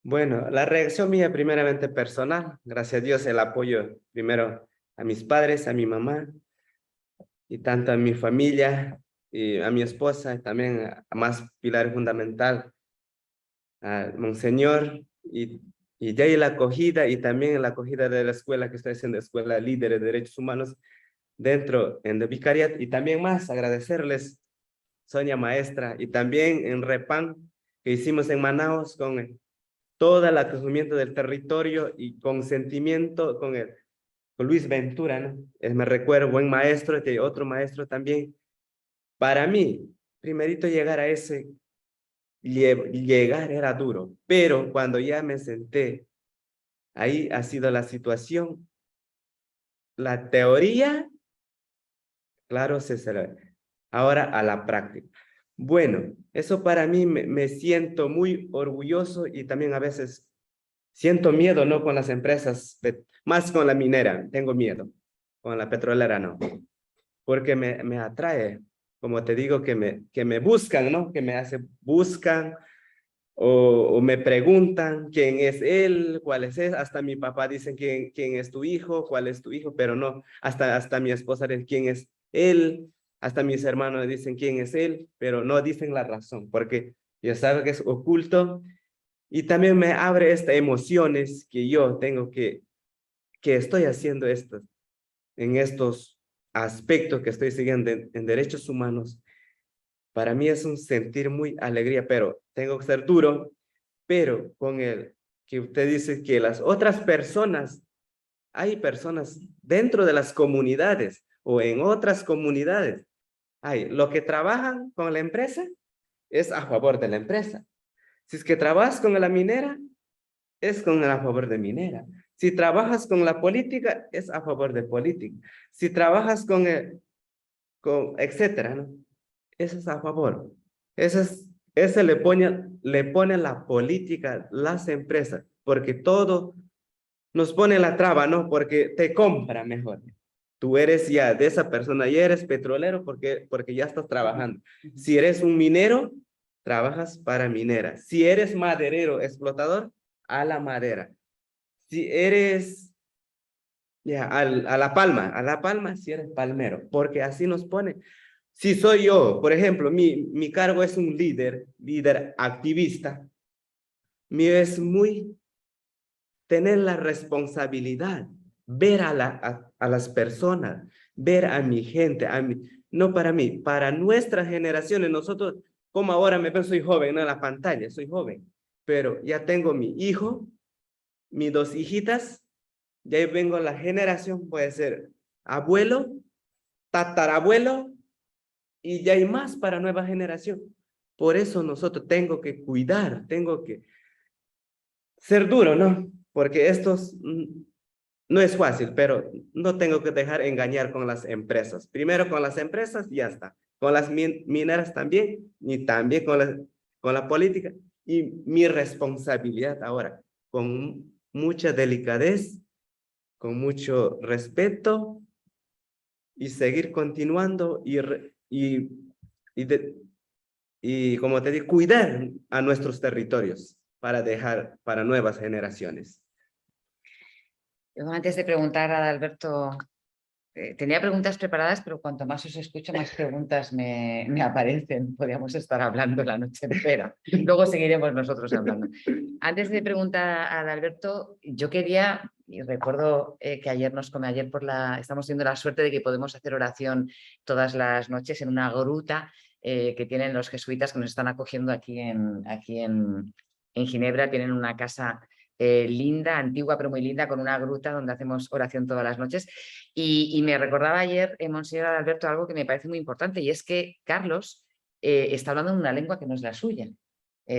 Bueno, la reacción mía primeramente personal, gracias a Dios el apoyo primero a mis padres, a mi mamá y tanto a mi familia y a mi esposa, y también a más pilar fundamental, a Monseñor y de ahí la acogida y también la acogida de la escuela que estoy haciendo, Escuela Líderes de Derechos Humanos dentro en el vicariato y también más agradecerles, Sonia Maestra, y también en Repan que hicimos en Manaos con todo el acogimiento del territorio y consentimiento con Luis Ventura, ¿no? Me recuerdo, buen maestro, de otro maestro también. Para mí, primerito llegar a llegar era duro, pero cuando ya me senté, ahí ha sido la situación. La teoría, claro, ahora a la práctica. Bueno, eso para mí me siento muy orgulloso y también a veces siento miedo, ¿no? Con las empresas, más con la minera, tengo miedo. Con la petrolera, no. Porque me atrae, como te digo, que me buscan, ¿no? Que buscan o me preguntan quién es él, cuál es él. Hasta mi papá dicen quién es tu hijo, cuál es tu hijo, pero no. Hasta mi esposa dice quién es él. Hasta mis hermanos dicen quién es él, pero no dicen la razón, porque yo saben que es oculto. Y también me abre estas emociones que yo tengo que estoy haciendo en estos aspectos que estoy siguiendo en derechos humanos. Para mí es un sentir muy alegría, pero tengo que ser duro, pero con el que usted dice que las otras personas, hay personas dentro de las comunidades o en otras comunidades, hay lo que trabajan con la empresa es a favor de la empresa. Si es que trabajas con la minera, es a favor de minera. Si trabajas con la política, es a favor de política. Si trabajas etcétera, ¿no? Eso es a favor. Ese le pone la política, las empresas, porque todo nos pone la traba, ¿no? Porque te compra mejor. Tú eres ya de esa persona, ya eres petrolero porque ya estás trabajando. Si eres un minero, trabajas para minera. Si eres maderero, explotador, a la madera. Si eres Ya, a La Palma si eres palmero, porque así nos pone. Si soy yo, por ejemplo, mi cargo es un líder activista, mío es muy tener la responsabilidad, ver a las personas, ver a mi gente, no para mí, para nuestras generaciones, nosotros, como ahora me veo, soy joven, no en la pantalla, soy joven, pero ya tengo mi hijo, mis dos hijitas, ya ahí vengo la generación, puede ser abuelo, tatarabuelo, y ya hay más para nueva generación. Por eso nosotros tengo que cuidar, tengo que ser duro, ¿no? Porque no es fácil, pero no tengo que dejar engañar con las empresas. Primero con las empresas, ya está. Con las mineras también, y también con la política. Y mi responsabilidad ahora, con mucha delicadez, con mucho respeto, y seguir continuando y, y como te digo, cuidar a nuestros territorios para dejar para nuevas generaciones.
Yo antes de preguntar a Alberto, tenía preguntas preparadas, pero cuanto más os escucho, más preguntas me aparecen. Podríamos estar hablando la noche entera. Luego seguiremos nosotros hablando. Antes de preguntar a Alberto, yo quería, y recuerdo que ayer estamos teniendo la suerte de que podemos hacer oración todas las noches en una gruta que tienen los jesuitas que nos están acogiendo aquí en Ginebra. Tienen una casa linda, antigua pero muy linda, con una gruta donde hacemos oración todas las noches. Y me recordaba ayer, Monseñor Alberto, algo que me parece muy importante, y es que Carlos está hablando en una lengua que no es la suya.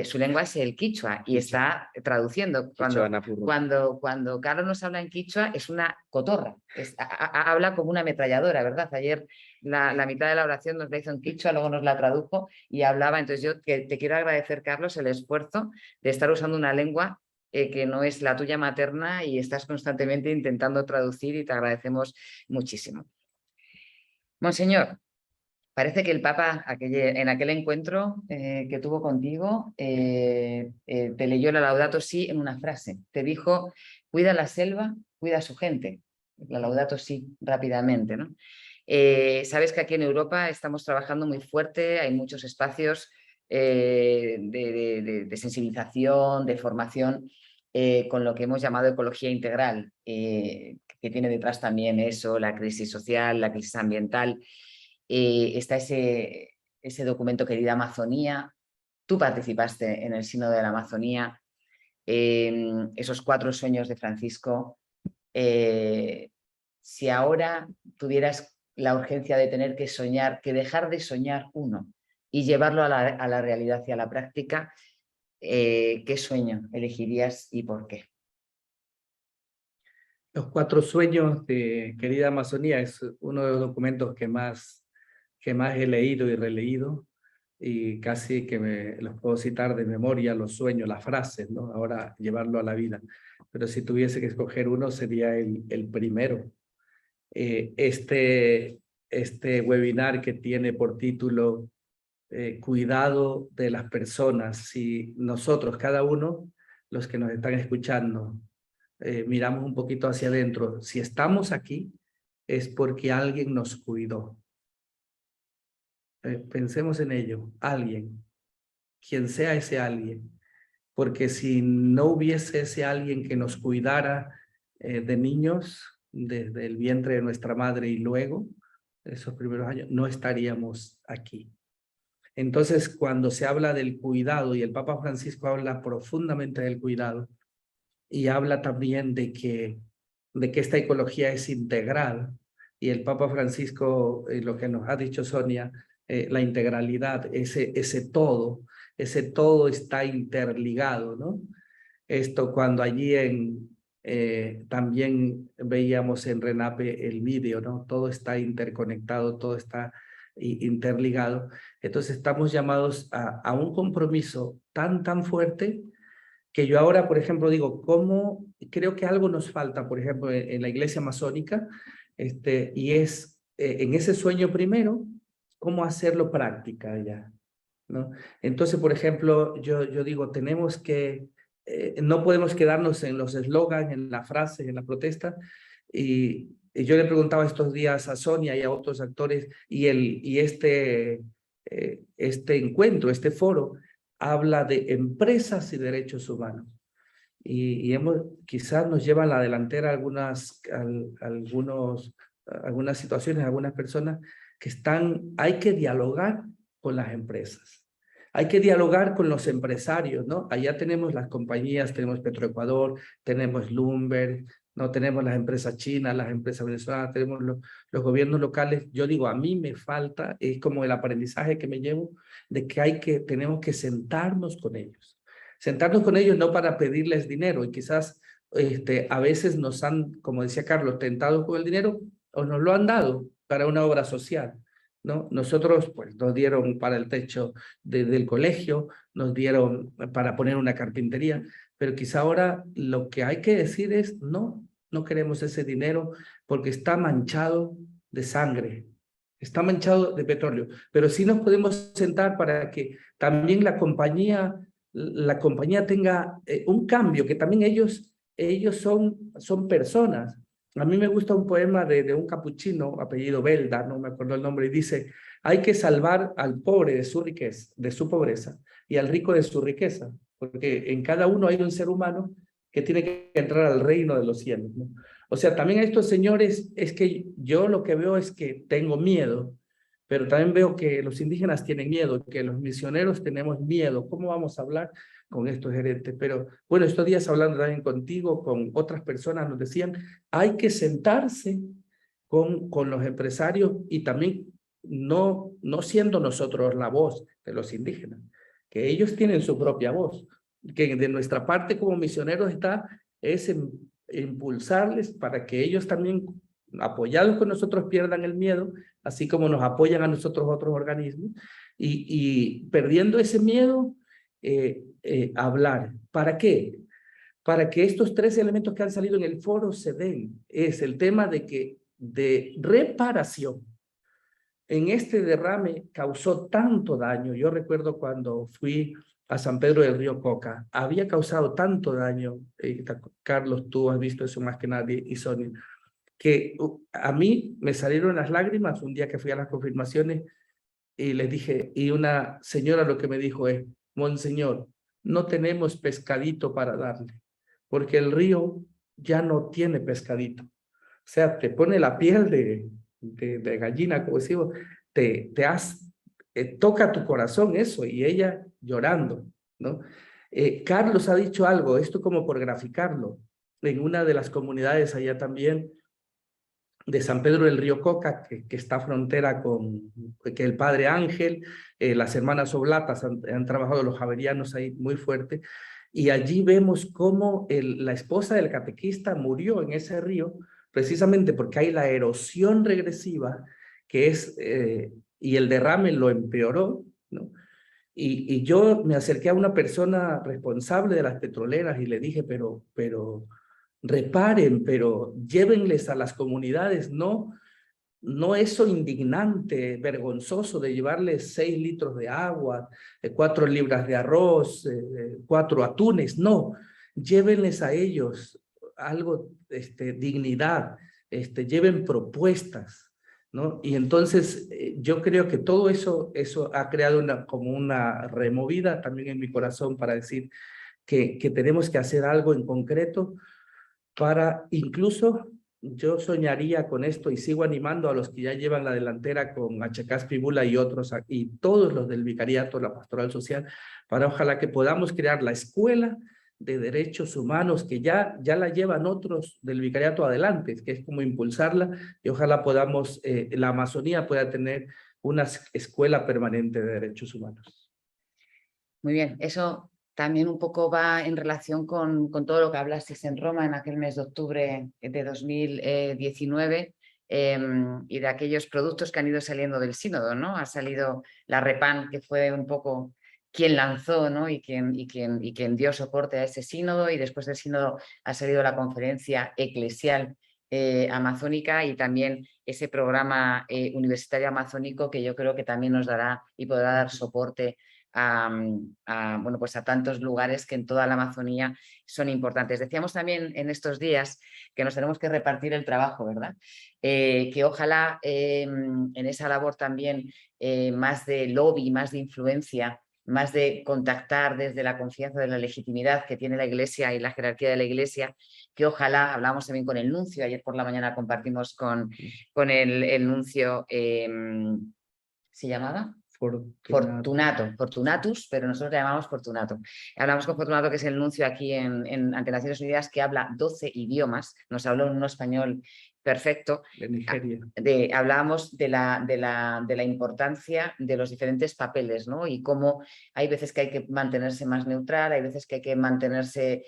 Su lengua es el quichua y está traduciendo. Cuando Carlos nos habla en quichua es una cotorra, habla como una ametralladora, ¿verdad? Ayer la mitad de la oración nos la hizo en quichua, luego nos la tradujo y hablaba. Entonces yo te quiero agradecer, Carlos, el esfuerzo de estar usando una lengua que no es la tuya materna y estás constantemente intentando traducir, y te agradecemos muchísimo. Monseñor, parece que el Papa en aquel encuentro que tuvo contigo te leyó la Laudato Si en una frase. Te dijo: cuida la selva, cuida a su gente. La Laudato Si rápidamente, ¿no? Sabes que aquí en Europa estamos trabajando muy fuerte, hay muchos espacios de sensibilización, de formación, con lo que hemos llamado ecología integral, que tiene detrás también eso, la crisis social, la crisis ambiental. Está ese documento, Querida Amazonía. Tú participaste en el Sínodo de la Amazonía, esos 4 sueños de Francisco. Si ahora tuvieras la urgencia de tener que soñar, que dejar de soñar uno y llevarlo a la realidad y a la práctica, ¿qué sueño elegirías y por qué?
Los 4 sueños de Querida Amazonía es uno de los documentos que más he leído y releído, y casi que los puedo citar de memoria, los sueños, las frases, ¿no? Ahora llevarlo a la vida. Pero si tuviese que escoger uno, sería el primero. Este webinar que tiene por título cuidado de las personas. Si nosotros, cada uno, los que nos están escuchando, miramos un poquito hacia adentro, si estamos aquí, es porque alguien nos cuidó. Pensemos en ello, alguien, quien sea ese alguien, porque si no hubiese ese alguien que nos cuidara de niños, desde el vientre de nuestra madre y luego, esos primeros años, no estaríamos aquí. Entonces, cuando se habla del cuidado, y el Papa Francisco habla profundamente del cuidado, y habla también de que esta ecología es integral, y el Papa Francisco, lo que nos ha dicho Sonia, la integralidad, ese todo está interligado, ¿no? Esto cuando allí también veíamos en RENAPE el vídeo, ¿no? Todo está interconectado, todo está interligado. Entonces estamos llamados a un compromiso tan fuerte, que yo ahora, por ejemplo, digo, ¿cómo? Creo que algo nos falta, por ejemplo, en la iglesia masónica, y es en ese sueño primero, ¿cómo hacerlo práctica ya? ¿No? Entonces, por ejemplo, yo digo, tenemos que, no podemos quedarnos en los eslogans, en la frase, en la protesta, Y yo le preguntaba estos días a Sonia y a otros actores, y este encuentro, este foro, habla de empresas y derechos humanos. Y quizás nos llevan a la delantera algunas situaciones, algunas personas que hay que dialogar con las empresas. Hay que dialogar con los empresarios, ¿no? Allá tenemos las compañías, tenemos Petroecuador, tenemos Lumber, ¿no? Tenemos las empresas chinas, las empresas venezolanas, tenemos los gobiernos locales. Yo digo, a mí me falta, es como el aprendizaje que me llevo, de que tenemos que sentarnos con ellos. Sentarnos con ellos no para pedirles dinero, y quizás a veces nos han, como decía Carlos, tentado con el dinero o nos lo han dado para una obra social, ¿no? Nosotros, pues, nos dieron para el techo del colegio, nos dieron para poner una carpintería, pero quizá ahora lo que hay que decir es no, no queremos ese dinero porque está manchado de sangre, está manchado de petróleo, pero sí nos podemos sentar para que también la compañía tenga un cambio, que también ellos son personas. A mí me gusta un poema de un capuchino, apellido Belda, no me acuerdo el nombre, y dice: hay que salvar al pobre de su riqueza, de su pobreza, y al rico de su riqueza, porque en cada uno hay un ser humano que tiene que entrar al reino de los cielos, ¿no? O sea, también a estos señores, es que yo lo que veo es que tengo miedo, pero también veo que los indígenas tienen miedo, que los misioneros tenemos miedo. ¿Cómo vamos a hablar con estos gerentes? Pero bueno, estos días hablando también contigo, con otras personas, nos decían, hay que sentarse con los empresarios, y también no siendo nosotros la voz de los indígenas, que ellos tienen su propia voz, que de nuestra parte como misioneros es impulsarles para que ellos también, apoyados con nosotros, pierdan el miedo, así como nos apoyan a nosotros otros organismos, y perdiendo ese miedo, hablar. ¿Para qué? Para que estos 3 elementos que han salido en el foro se den. Es el tema de reparación. En este derrame causó tanto daño. Yo recuerdo cuando fui a San Pedro del Río Coca, había causado tanto daño, Carlos, tú has visto eso más que nadie, y Sonia, que a mí me salieron las lágrimas un día que fui a las confirmaciones, y les dije, y una señora lo que me dijo es: Monseñor, no tenemos pescadito para darle, porque el río ya no tiene pescadito. O sea, te pone la piel de gallina, como decimos, toca tu corazón eso, y ella llorando, ¿no? Carlos ha dicho algo, esto como por graficarlo, en una de las comunidades allá también, de San Pedro del Río Coca, que está frontera que el padre Ángel, las hermanas Oblatas han trabajado, los javerianos ahí muy fuerte, y allí vemos cómo la esposa del catequista murió en ese río, precisamente porque hay la erosión regresiva, y el derrame lo empeoró, ¿no? Y yo me acerqué a una persona responsable de las petroleras y le dije, pero reparen, pero llévenles a las comunidades, no eso indignante, vergonzoso de llevarles 6 litros de agua, 4 libras de arroz, 4 atunes, no, llévenles a ellos algo, dignidad, lleven propuestas, ¿no? Y entonces yo creo que todo eso ha creado como una removida también en mi corazón para decir que tenemos que hacer algo en concreto para incluso, yo soñaría con esto y sigo animando a los que ya llevan la delantera con Achacás Pibula y otros, y todos los del vicariato, la pastoral social, para ojalá que podamos crear la escuela de derechos humanos que ya la llevan otros del vicariato adelante, que es como impulsarla, y ojalá podamos, la Amazonía pueda tener una escuela permanente de derechos humanos.
Muy bien, eso también un poco va en relación con todo lo que hablasteis en Roma en aquel mes de octubre de 2019, y de aquellos productos que han ido saliendo del sínodo, ¿no? Ha salido la REPAN, que fue un poco quien lanzó, ¿no? y quien dio soporte a ese sínodo, y después del sínodo ha salido la conferencia eclesial amazónica, y también ese programa universitario amazónico, que yo creo que también nos dará y podrá dar soporte bueno, pues a tantos lugares que en toda la Amazonía son importantes. Decíamos también en estos días que nos tenemos que repartir el trabajo, ¿verdad? Que ojalá en esa labor también más de lobby, más de influencia, más de contactar desde la confianza de la legitimidad que tiene la Iglesia y la jerarquía de la Iglesia, que ojalá, hablamos también con el nuncio, ayer por la mañana compartimos con el nuncio, ¿se llamaba? Fortunatus, pero nosotros le llamamos Fortunato. Hablamos con Fortunato, que es el nuncio aquí ante Naciones Unidas, que habla 12 idiomas, nos habló en un español perfecto.
De Nigeria.
Hablábamos de la importancia de los diferentes papeles, ¿no? Y cómo hay veces que hay que mantenerse más neutral, hay veces que hay que mantenerse,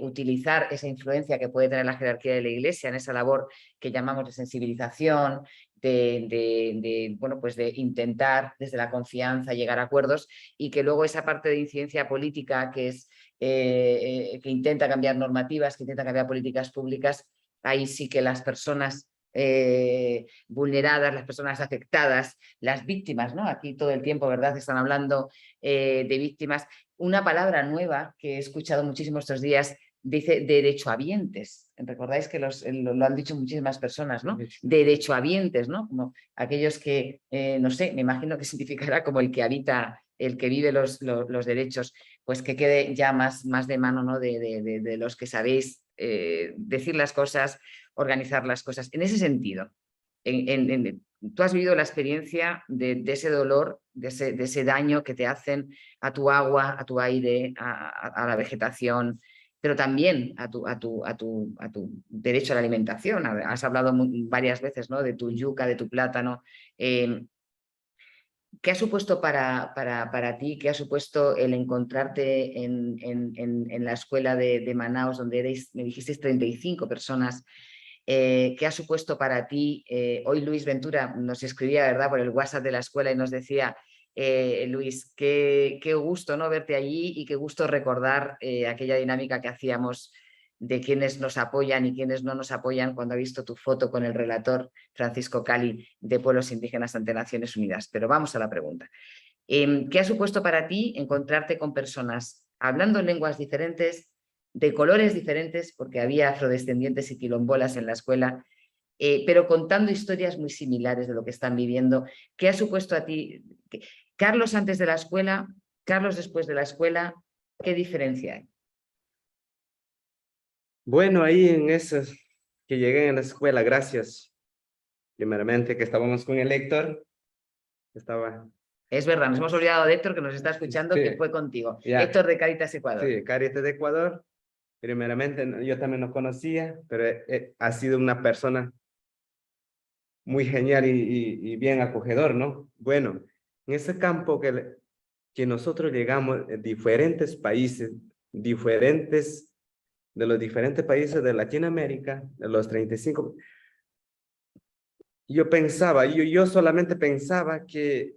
utilizar esa influencia que puede tener la jerarquía de la Iglesia en esa labor que llamamos de sensibilización, bueno, pues de intentar desde la confianza llegar a acuerdos, y que luego esa parte de incidencia política que es que intenta cambiar normativas, que intenta cambiar políticas públicas, ahí sí que las personas vulneradas, las personas afectadas, las víctimas, ¿no? Aquí todo el tiempo, ¿verdad? Están hablando de víctimas. Una palabra nueva que he escuchado muchísimo estos días dice derechohabientes. Recordáis que lo han dicho muchísimas personas, ¿no? Derechohabientes, ¿no? Como aquellos que, no sé, me imagino que significará como el que habita, el que vive los derechos, pues que quede ya más de mano, ¿no? de los que sabéis decir las cosas, organizar las cosas. En ese sentido, tú has vivido la experiencia de ese dolor, de ese daño que te hacen a tu agua, a tu aire, a la vegetación, pero también a tu derecho a la alimentación. Has hablado varias veces, ¿no? De tu yuca, de tu plátano. ¿Qué ha supuesto para ti? ¿Qué ha supuesto el encontrarte en la escuela de Manaos, donde erais, me dijisteis, 35 personas? ¿Qué ha supuesto para ti? Hoy Luis Ventura nos escribía, ¿verdad?, por el WhatsApp de la escuela y nos decía, Luis, qué gusto, ¿no?, verte allí, y qué gusto recordar aquella dinámica que hacíamos de quienes nos apoyan y quienes no nos apoyan, cuando ha visto tu foto con el relator Francisco Cali de Pueblos Indígenas ante Naciones Unidas. Pero vamos a la pregunta. ¿Qué ha supuesto para ti encontrarte con personas hablando lenguas diferentes, de colores diferentes, porque había afrodescendientes y quilombolas en la escuela, pero contando historias muy similares de lo que están viviendo? ¿Qué ha supuesto a ti? Carlos antes de la escuela, Carlos después de la escuela, ¿qué diferencia hay?
Bueno, ahí en eso que llegué en la escuela, gracias. Primeramente que estábamos con el Héctor. Estaba...
Es verdad, nos hemos olvidado de Héctor, que nos está escuchando,
Sí,
que fue contigo.
ya.
Héctor de Cáritas Ecuador.
Sí, Cáritas de Ecuador. Primeramente, yo también lo conocía, pero ha sido una persona muy genial y bien acogedor, ¿no? Bueno, en ese campo que nosotros llegamos de diferentes países, de los diferentes países de Latinoamérica, de los 35, yo pensaba, yo solamente pensaba que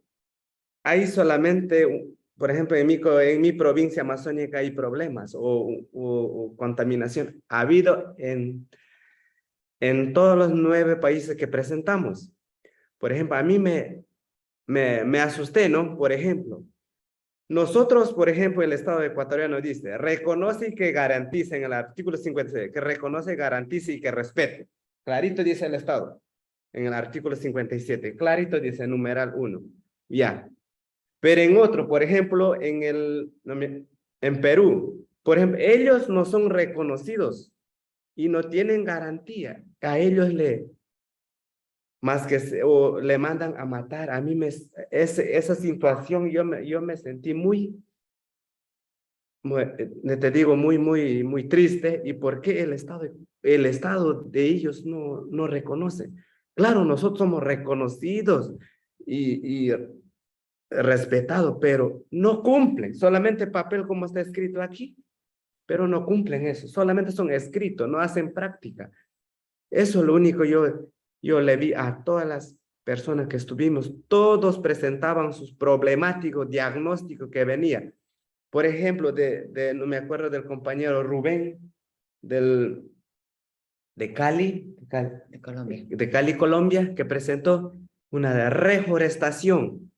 hay solamente, por ejemplo, en mi provincia amazónica hay problemas o contaminación. Ha habido en todos los 9 países que presentamos. Por ejemplo, a mí me asusté, ¿no? Por ejemplo, nosotros, por ejemplo, el Estado ecuatoriano dice, reconoce y que garantice en el artículo 56, que reconoce, garantice y que respete. Clarito dice el Estado, en el artículo 57, clarito dice numeral 1. Ya. Pero en otro, por ejemplo, en Perú, por ejemplo, ellos no son reconocidos y no tienen garantía. A ellos más que o le mandan a matar. A mí esa situación yo me sentí te digo, muy triste. ¿Y por qué el Estado de ellos no reconoce? Claro, nosotros somos reconocidos y respetados, pero no cumplen. Solamente papel como está escrito aquí, pero no cumplen eso. Solamente son escritos, no hacen práctica. Eso es lo único yo le vi a todas las personas que estuvimos. Todos presentaban sus problemáticos diagnósticos que venían. Por ejemplo, no me acuerdo del compañero Rubén, de
Colombia.
De Cali, Colombia, que presentó una reforestación.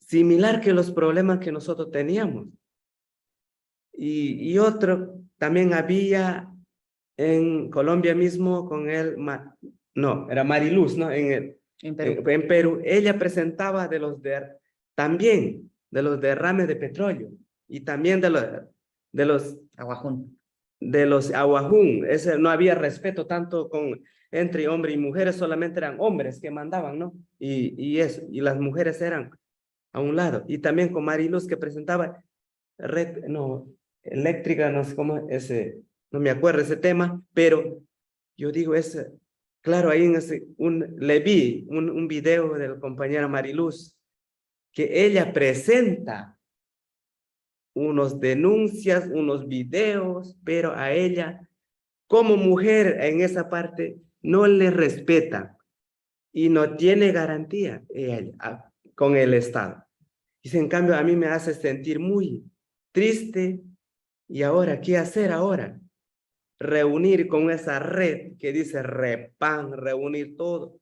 similar que los problemas que nosotros teníamos. Y otro también había en Colombia mismo con él, no, era Mariluz, ¿no?
En Perú.
En Perú, ella presentaba también de los derrames de petróleo y también
Aguajún.
de los aguajún. No había respeto tanto entre hombres y mujeres, solamente eran hombres que mandaban, ¿no? Y las mujeres eran a un lado. Y también con Mariluz que presentaba eléctrica, no sé cómo, no me acuerdo ese tema, pero yo digo, claro, ahí le vi un video de la compañera Mariluz, que ella presenta unos denuncias, unos videos, pero a ella, como mujer en esa parte, no le respeta y no tiene garantía con el Estado. Y en cambio a mí me hace sentir muy triste. ¿Y ahora qué hacer ahora? Reunir con esa red que dice Repan, reunir todo,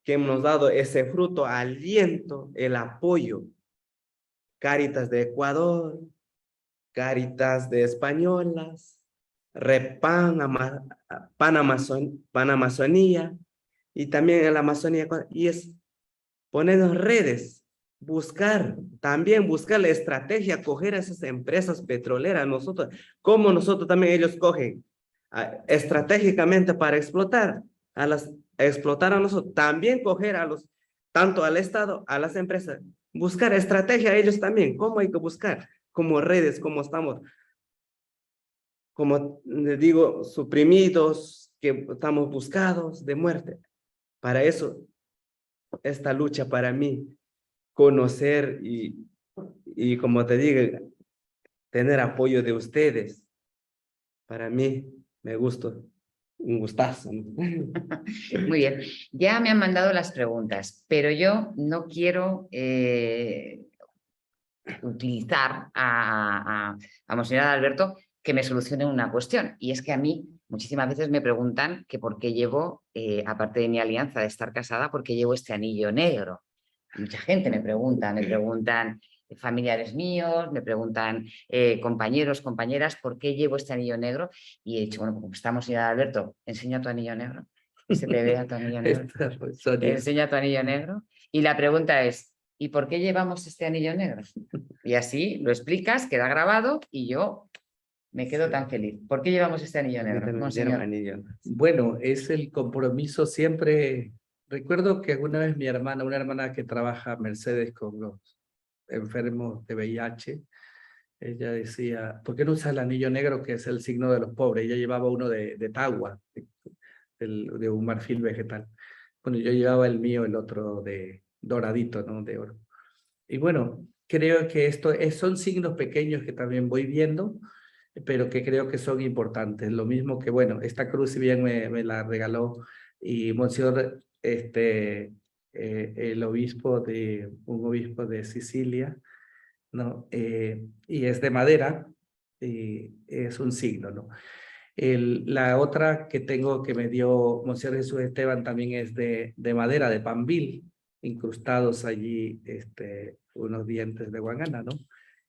que hemos dado ese fruto, aliento, el apoyo. Cáritas de Ecuador, Cáritas de Españolas, Repan, Panamazonía, y también en la Amazonía, y es ponernos redes, también buscar la estrategia, coger a esas empresas petroleras, como nosotros también ellos cogen estratégicamente para explotar a nosotros, también coger tanto al Estado, a las empresas, buscar estrategia ellos también, cómo hay que buscar, como redes, como estamos, como les digo, suprimidos, que estamos buscados de muerte. Para eso, esta lucha para mí, conocer y como te digo, tener apoyo de ustedes, para mí me gusta, un gustazo, ¿no?
Muy bien, ya me han mandado las preguntas, pero yo no quiero utilizar a Monseñor Alberto que me solucione una cuestión. Y es que a mí muchísimas veces me preguntan que por qué llevo, aparte de mi alianza de estar casada, por qué llevo este anillo negro. Mucha gente me preguntan familiares míos, me preguntan compañeros, compañeras, ¿por qué llevo este anillo negro? Y he dicho, bueno, como estamos, señor Alberto, enseña tu anillo negro. Y se te vea tu anillo negro. Enseña tu anillo negro. Y la pregunta es, ¿y por qué llevamos este anillo negro? Y así lo explicas, queda grabado y yo me quedo tan feliz. ¿Por qué llevamos este anillo negro, monseñor?
Bueno, es el compromiso siempre. Recuerdo que alguna vez una hermana que trabaja Mercedes con los enfermos de VIH, ella decía, ¿por qué no usas el anillo negro que es el signo de los pobres? Ella llevaba uno de tagua, de un marfil vegetal. Bueno, yo llevaba el mío, el otro de doradito, ¿no? De oro. Y bueno, creo que son signos pequeños que también voy viendo, pero que creo que son importantes. Lo mismo que, bueno, esta cruz si bien me la regaló y Monseñor, un obispo de Sicilia, ¿no? Y es de madera, y es un signo, ¿no? La otra que tengo que me dio Monseñor Jesús Esteban también es de madera, de pambil, incrustados allí unos dientes de guangana, ¿no?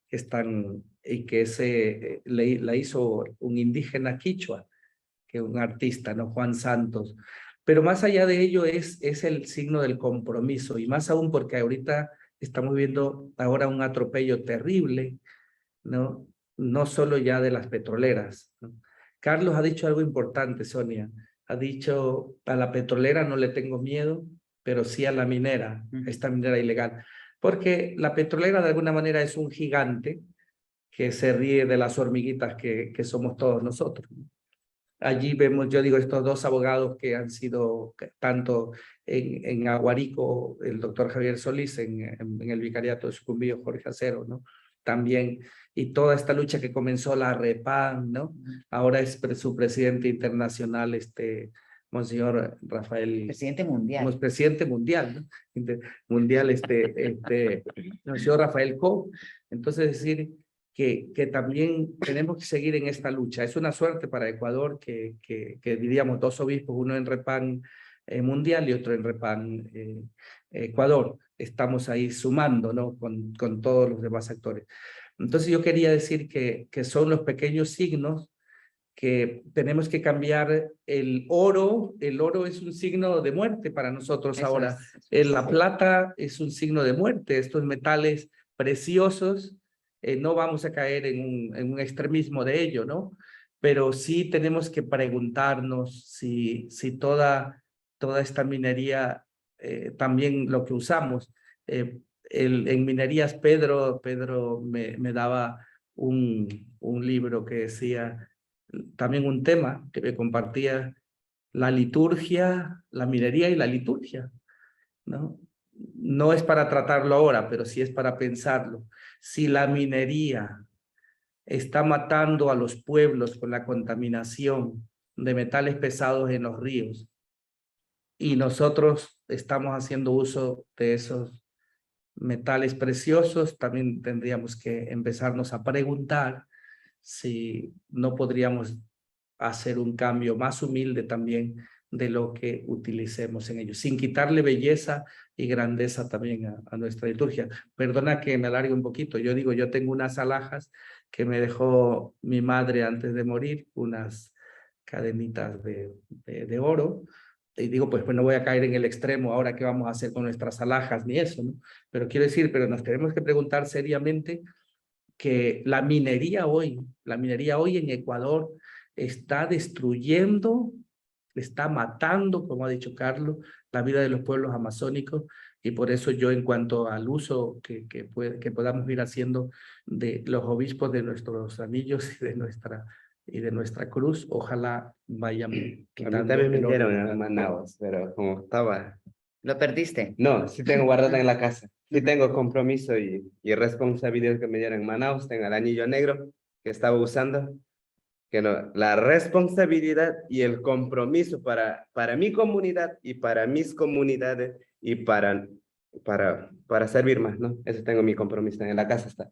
Que están, y que la hizo un indígena quichua, que un artista, ¿no? Juan Santos. Pero más allá de ello es el signo del compromiso, y más aún porque ahorita estamos viendo ahora un atropello terrible, ¿no? No solo ya de las petroleras, ¿no? Carlos ha dicho algo importante, Sonia. Ha dicho, a la petrolera no le tengo miedo, pero sí a la minera, esta minera ilegal. Porque la petrolera de alguna manera es un gigante que se ríe de las hormiguitas que somos todos nosotros. Allí vemos, yo digo, estos dos abogados que han sido tanto en Aguarico, el doctor Javier Solís, en el vicariato de Sucumbío, Jorge Acero, ¿no? También, y toda esta lucha que comenzó la REPAN, ¿no? Ahora es su presidente internacional, Monseñor Rafael.
Presidente mundial.
Presidente mundial, ¿no? Mundial, Monseñor Rafael Co. Entonces, decir que también tenemos que seguir en esta lucha. Es una suerte para Ecuador que diríamos dos obispos, uno en Repán, mundial y otro en Repan Ecuador. Estamos ahí sumando, ¿no? Con todos los demás actores. Entonces yo quería decir que son los pequeños signos que tenemos que cambiar el oro. El oro es un signo de muerte para nosotros
Eso
ahora.
es.
La plata es un signo de muerte. Estos metales preciosos, no vamos a caer en un extremismo de ello, ¿no? Pero sí tenemos que preguntarnos si toda esta minería, también lo que usamos, en minerías Pedro me daba un libro que decía, también un tema que me compartía, la liturgia, la minería y la liturgia, ¿no? No es para tratarlo ahora, pero sí es para pensarlo. Si la minería está matando a los pueblos con la contaminación de metales pesados en los ríos y nosotros estamos haciendo uso de esos metales preciosos, también tendríamos que empezarnos a preguntar si no podríamos hacer un cambio más humilde también de lo que utilicemos en ellos, sin quitarle belleza y grandeza también a nuestra liturgia. Perdona que me alargue un poquito. Yo digo, yo tengo unas alhajas que me dejó mi madre antes de morir, unas cadenitas de oro, y digo, pues no voy a caer en el extremo ahora qué vamos a hacer con nuestras alhajas, ni eso, ¿no? Pero quiero decir, pero nos tenemos que preguntar seriamente que la minería hoy en Ecuador está destruyendo, está matando, como ha dicho Carlos, la vida de los pueblos amazónicos, y por eso yo, en cuanto al uso que podamos ir haciendo de los obispos de nuestros anillos y de nuestra cruz, ojalá vayan
A mí
quitando
también me
el oro.
dieron en Manaus, pero como estaba...
¿Lo perdiste?
No, sí tengo guardado en la casa. Sí tengo compromiso y responsabilidad que me dieron en Manaus. Tengo el anillo negro que estaba usando. Que no, la responsabilidad y el compromiso para mi comunidad y para mis comunidades y para servir más, ¿no? Eso tengo mi compromiso. En la casa está.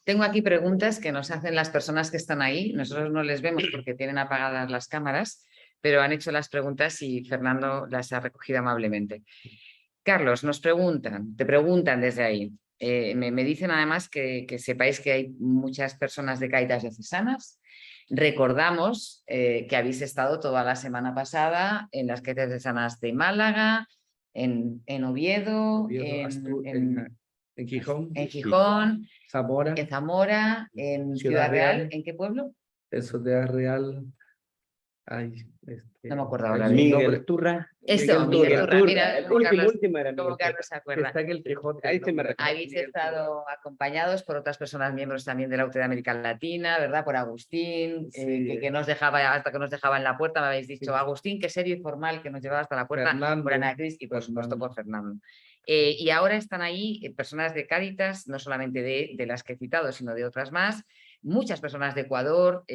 Tengo aquí preguntas que nos hacen las personas que están ahí. Nosotros no les vemos porque tienen apagadas las cámaras, pero han hecho las preguntas y Fernando las ha recogido amablemente. Carlos, te preguntan desde ahí. Me dicen además que sepáis que hay muchas personas de Cáritas Diocesanas. Recordamos que habéis estado toda la semana pasada en las Cáritas Diocesanas de Málaga, en Oviedo,
en Gijón,
Zamora, en Ciudad Real. ¿En qué pueblo?
En Ciudad Real.
No me acuerdo ahora.
Miguel Turra.
Eso, Miguel Turra. Mira,
el último era
como
Miguel
Carlos se acuerda.
Está en el Quijote.
Ahí se me
Habéis estado acompañados por otras personas miembros también de la UTE de América Latina, ¿verdad? Por Agustín,
sí.
que nos dejaba, hasta que nos dejaba en la puerta, me habéis dicho, sí. Agustín, qué serio y formal, que nos llevaba hasta la puerta,
Fernando,
por Ana Cris y por supuesto por Fernando. Y ahora están ahí personas de Cáritas, no solamente de las que he citado, sino de otras más, muchas personas de Ecuador,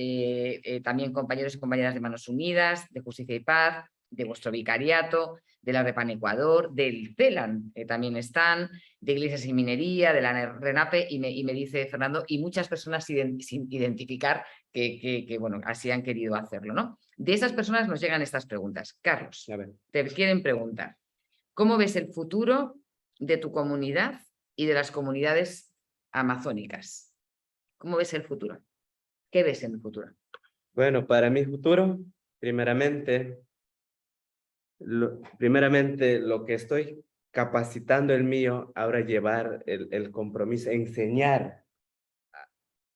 también compañeros y compañeras de Manos Unidas, de Justicia y Paz, de vuestro vicariato, de la Repan Ecuador, del CELAN, también están, de Iglesias y Minería, de la RENAPE, y me dice Fernando, y muchas personas sin identificar que, bueno, así han querido hacerlo, ¿no? De esas personas nos llegan estas preguntas. Carlos, te quieren preguntar, ¿cómo ves el futuro de tu comunidad y de las comunidades amazónicas? ¿Cómo ves el futuro? ¿Qué ves en el futuro?
Bueno, para mi futuro, primeramente lo que estoy capacitando el mío, ahora llevar el compromiso, enseñar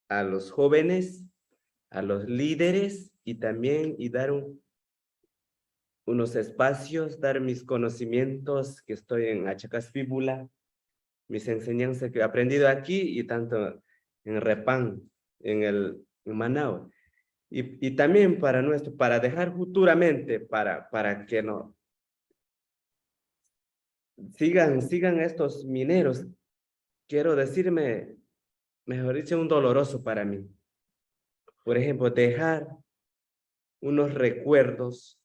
a los jóvenes, a los líderes y también dar unos espacios, dar mis conocimientos que estoy en Achacas Fíbula, mis enseñanzas que he aprendido aquí y tanto en Repán, en Manaus. Y también para dejar futuramente, para que no sigan estos mineros, quiero decirme, mejor dicho, un doloroso para mí. Por ejemplo, dejar unos recuerdos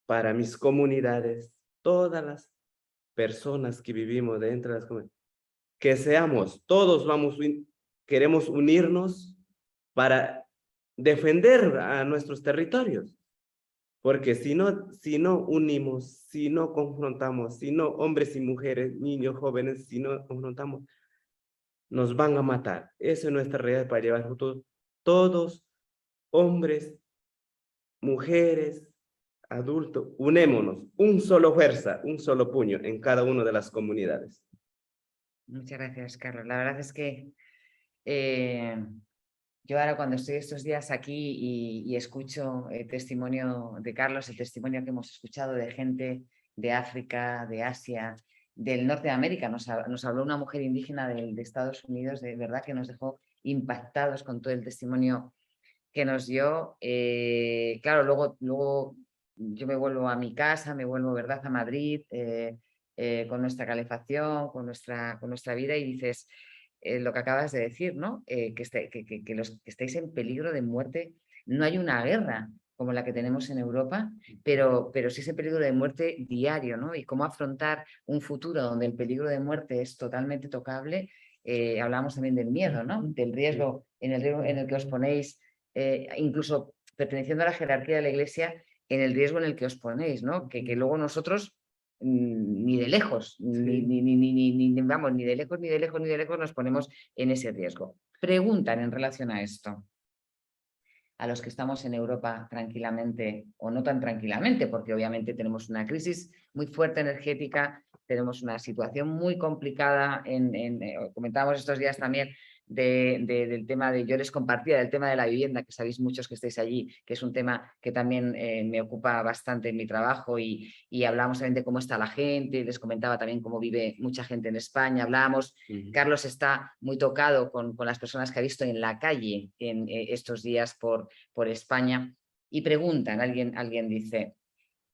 para mis comunidades, todas las personas que vivimos dentro de las comunidades, que todos queremos unirnos para defender a nuestros territorios. Porque si no unimos, si no confrontamos, si no hombres y mujeres, niños, jóvenes, si no confrontamos, nos van a matar. Esa es nuestra realidad para llevar futuro. Todos, hombres, mujeres, adultos, unémonos, un solo fuerza, un solo puño en cada una de las comunidades.
Muchas gracias, Carlos. La verdad es que yo ahora cuando estoy estos días aquí y escucho el testimonio de Carlos, el testimonio que hemos escuchado de gente de África, de Asia, del norte de América, nos habló una mujer indígena de Estados Unidos, de verdad que nos dejó impactados con todo el testimonio que nos dio. Claro, luego yo me vuelvo a mi casa, me vuelvo, ¿verdad?, a Madrid, con nuestra calefacción, con nuestra vida, y dices lo que acabas de decir, ¿no? Que los que estáis en peligro de muerte. No hay una guerra como la que tenemos en Europa, pero sí ese peligro de muerte diario, ¿no? Y cómo afrontar un futuro donde el peligro de muerte es totalmente tocable. Hablamos también del miedo, ¿no? Del riesgo en el que os ponéis, incluso perteneciendo a la jerarquía de la Iglesia, en el riesgo en el que os ponéis, ¿no? Que luego nosotros ni de lejos, vamos, ni de lejos nos ponemos en ese riesgo. Preguntan en relación a esto a los que estamos en Europa tranquilamente o no tan tranquilamente, porque obviamente tenemos una crisis muy fuerte energética, tenemos una situación muy complicada, comentábamos estos días también del tema yo les compartía del tema de la vivienda, que sabéis muchos que estáis allí, que es un tema que también me ocupa bastante en mi trabajo, y hablábamos también de cómo está la gente, les comentaba también cómo vive mucha gente en España, hablábamos, Carlos está muy tocado con las personas que ha visto en la calle en estos días por España, y preguntan, alguien dice,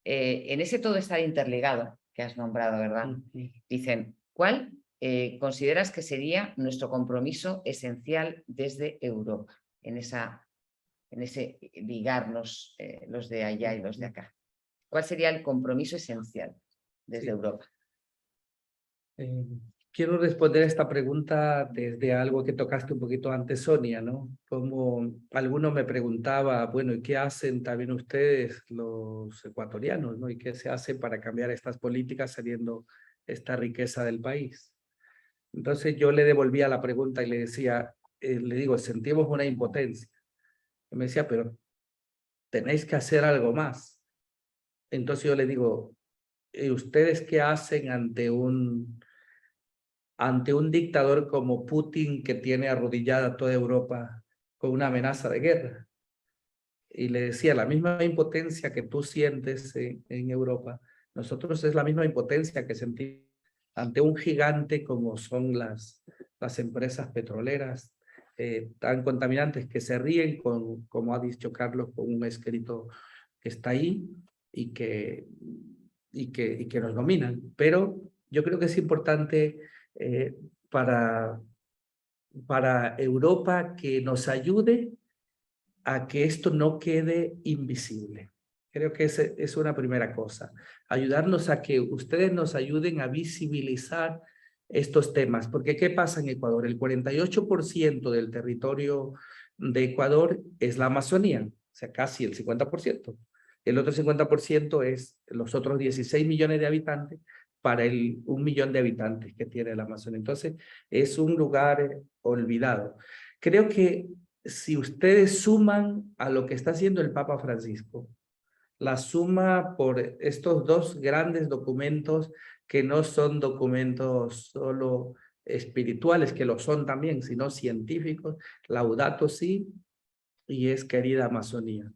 en ese todo estar interligado que has nombrado, ¿verdad? Dicen, ¿cuál consideras que sería nuestro compromiso esencial desde Europa, en ese ligarnos los de allá y los de acá? ¿Cuál sería el compromiso esencial desde Europa?
Quiero responder esta pregunta desde algo que tocaste un poquito antes, Sonia, ¿no? Como alguno me preguntaba, bueno, ¿y qué hacen también ustedes, los ecuatorianos, ¿no? ¿Y qué se hace para cambiar estas políticas sabiendo esta riqueza del país? Entonces yo le devolvía la pregunta y le decía, le digo, sentimos una impotencia. Y me decía, pero tenéis que hacer algo más. Entonces yo le digo, ¿y ustedes qué hacen ante un dictador como Putin, que tiene arrodillada toda Europa con una amenaza de guerra? Y le decía, la misma impotencia que tú sientes en Europa, nosotros es la misma impotencia que sentimos ante un gigante como son las empresas petroleras tan contaminantes, que se ríen con, como ha dicho Carlos, con un escrito que está ahí y que nos dominan. Pero yo creo que es importante para Europa que nos ayude a que esto no quede invisible. Creo que esa es una primera cosa. Ayudarnos a que ustedes nos ayuden a visibilizar estos temas. Porque ¿qué pasa en Ecuador? El 48% del territorio de Ecuador es la Amazonía, o sea, casi el 50%. El otro 50% es los otros 16 millones de habitantes para el 1 millón de habitantes que tiene la Amazonía. Entonces, es un lugar olvidado. Creo que si ustedes suman a lo que está haciendo el Papa Francisco, la suma por estos dos grandes documentos, que no son documentos solo espirituales, que lo son también, sino científicos, Laudato Si y es Querida Amazonía.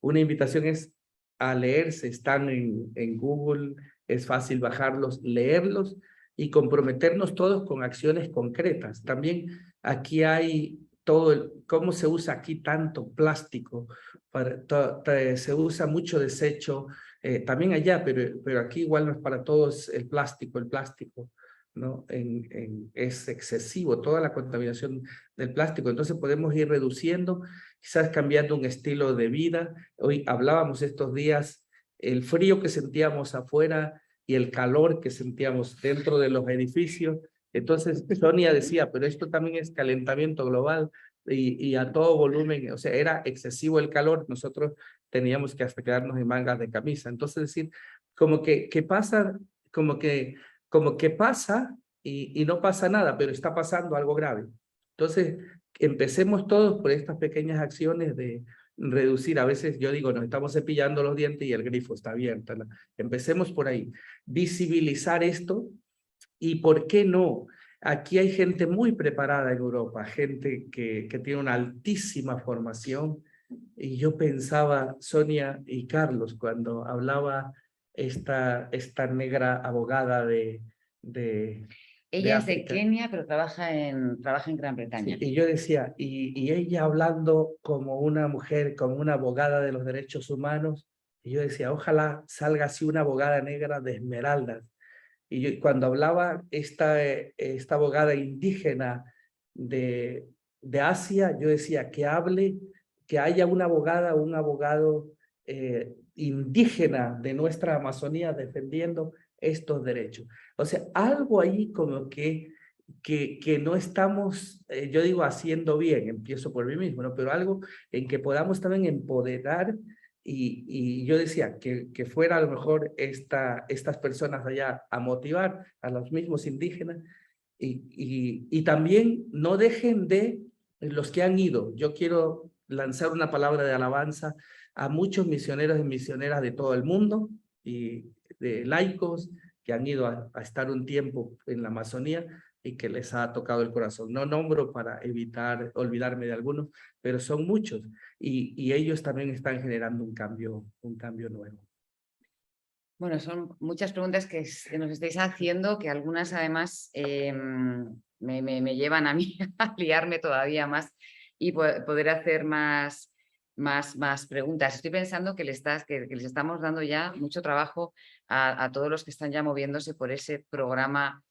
Una invitación es a leerse, están en Google, es fácil bajarlos, leerlos y comprometernos todos con acciones concretas. También aquí hay todo cómo se usa aquí tanto plástico, se usa mucho desecho, también allá, pero aquí igual no es para todos el plástico, ¿no? Es excesivo toda la contaminación del plástico, entonces podemos ir reduciendo, quizás cambiando un estilo de vida. Hoy hablábamos estos días el frío que sentíamos afuera y el calor que sentíamos dentro de los edificios. Entonces Sonia decía, pero esto también es calentamiento global. y a todo volumen, o sea, era excesivo el calor, nosotros teníamos que hasta quedarnos en mangas de camisa. Entonces, decir, como que pasa, como que pasa y no pasa nada, pero está pasando algo grave. Entonces, empecemos todos por estas pequeñas acciones de reducir. A veces yo digo, nos estamos cepillando los dientes y el grifo está abierto, ¿no? Empecemos por ahí. Visibilizar esto y ¿por qué no? Aquí hay gente muy preparada en Europa, gente que tiene una altísima formación. Y yo pensaba, Sonia y Carlos, cuando hablaba esta negra abogada de
Ella es de
África.
Kenia, pero trabaja en Gran Bretaña.
Sí, y yo decía, y ella hablando como una mujer, como una abogada de los derechos humanos, y yo decía, ojalá salga así una abogada negra de Esmeraldas. Y cuando hablaba esta abogada indígena de Asia, yo decía que hable, que haya una abogada o un abogado indígena de nuestra Amazonía defendiendo estos derechos. O sea, algo ahí como que no estamos, yo digo, haciendo bien, empiezo por mí mismo, ¿no? Pero algo en que podamos también empoderar y yo decía que fuera a lo mejor estas personas allá a motivar a los mismos indígenas y también no dejen de los que han ido. Yo quiero lanzar una palabra de alabanza a muchos misioneros y misioneras de todo el mundo y de laicos que han ido a estar un tiempo en la Amazonía y que les ha tocado el corazón. No nombro para evitar olvidarme de algunos, pero son muchos y ellos también están generando un cambio nuevo.
Bueno, son muchas preguntas que nos estáis haciendo, que algunas además me llevan a mí a liarme todavía más y poder hacer más preguntas. Estoy pensando que les estamos dando ya mucho trabajo a todos los que están ya moviéndose por ese programa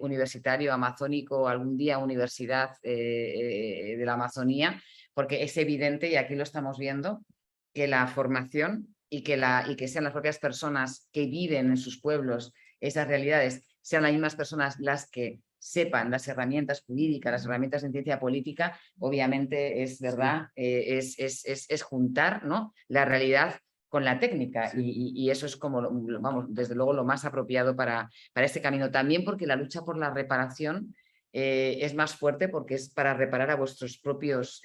universitario amazónico, algún día universidad de la Amazonía, porque es evidente, y aquí lo estamos viendo, que la formación y que sean las propias personas que viven en sus pueblos esas realidades, sean las mismas personas las que sepan las herramientas jurídicas, las herramientas de ciencia política, obviamente es verdad, es juntar, ¿no?, la realidad con la técnica, y eso es como, vamos, desde luego lo más apropiado para este camino. También porque la lucha por la reparación es más fuerte, porque es para reparar a vuestros propios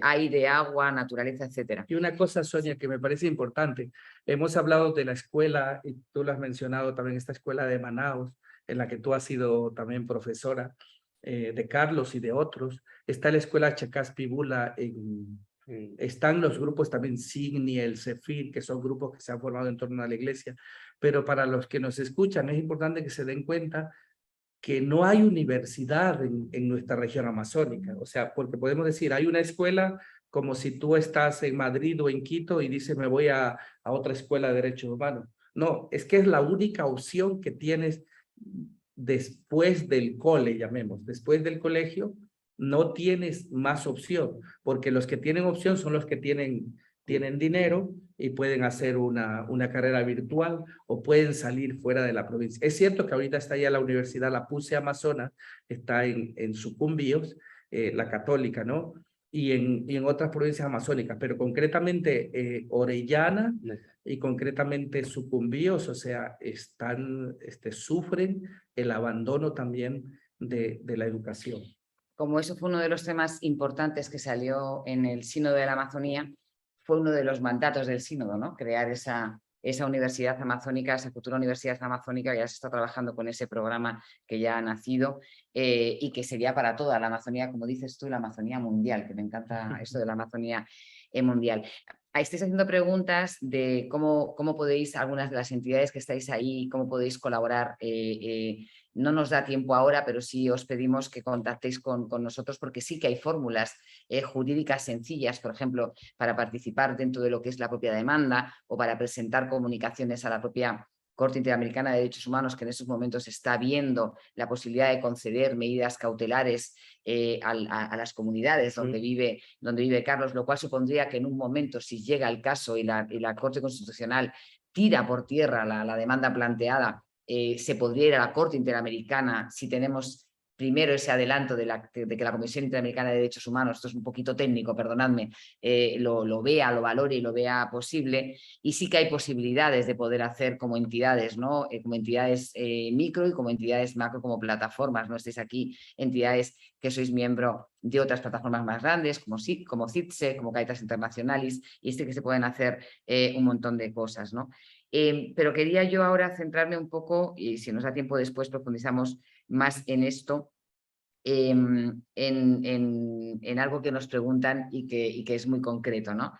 aire, agua, naturaleza, etcétera.
Y una cosa, Sonia, que me parece importante, hemos hablado de la escuela, y tú lo has mencionado también, esta escuela de Manaus, en la que tú has sido también profesora, de Carlos y de otros. Está la escuela Chacaspibula, están los grupos también Signi, el Cefir, que son grupos que se han formado en torno a la iglesia. Pero para los que nos escuchan, es importante que se den cuenta que no hay universidad en nuestra región amazónica. O sea, porque podemos decir, hay una escuela como si tú estás en Madrid o en Quito y dices, me voy a otra escuela de derechos humanos. No, es que es la única opción que tienes después del cole, llamemos. Después del colegio, no tienes más opción, porque los que tienen opción son los que tienen dinero y pueden hacer una carrera virtual o pueden salir fuera de la provincia. Es cierto que ahorita está ya la universidad, la PUCE Amazonas, está en Sucumbíos, la católica, ¿no? Y en otras provincias amazónicas, pero concretamente Orellana y concretamente Sucumbíos, o sea, sufren el abandono también de la educación.
Como eso fue uno de los temas importantes que salió en el Sínodo de la Amazonía, fue uno de los mandatos del Sínodo, ¿no?, crear esa universidad amazónica, esa futura universidad amazónica, que ya se está trabajando con ese programa que ya ha nacido y que sería para toda la Amazonía, como dices tú, la Amazonía mundial, que me encanta esto de la Amazonía mundial. Estáis haciendo preguntas de cómo podéis, algunas de las entidades que estáis ahí, cómo podéis colaborar. No nos da tiempo ahora, pero sí os pedimos que contactéis con nosotros, porque sí que hay fórmulas jurídicas sencillas, por ejemplo, para participar dentro de lo que es la propia demanda o para presentar comunicaciones a la propia Corte Interamericana de Derechos Humanos, que en estos momentos está viendo la posibilidad de conceder medidas cautelares a las comunidades donde vive Carlos, lo cual supondría que en un momento, si llega el caso y la Corte Constitucional tira por tierra la demanda planteada, se podría ir a la Corte Interamericana si tenemos primero ese adelanto de que la Comisión Interamericana de Derechos Humanos, esto es un poquito técnico, perdonadme, lo vea, lo valore y lo vea posible. Y sí que hay posibilidades de poder hacer como entidades, ¿no? Como entidades micro y como entidades macro, como plataformas, ¿no? Estáis aquí, entidades que sois miembro de otras plataformas más grandes, como CITSE, como Caritas Internacionalis, y que se pueden hacer un montón de cosas, ¿no? Pero quería yo ahora centrarme un poco, y si nos da tiempo después profundizamos más en esto, en algo que nos preguntan y que es muy concreto, ¿no?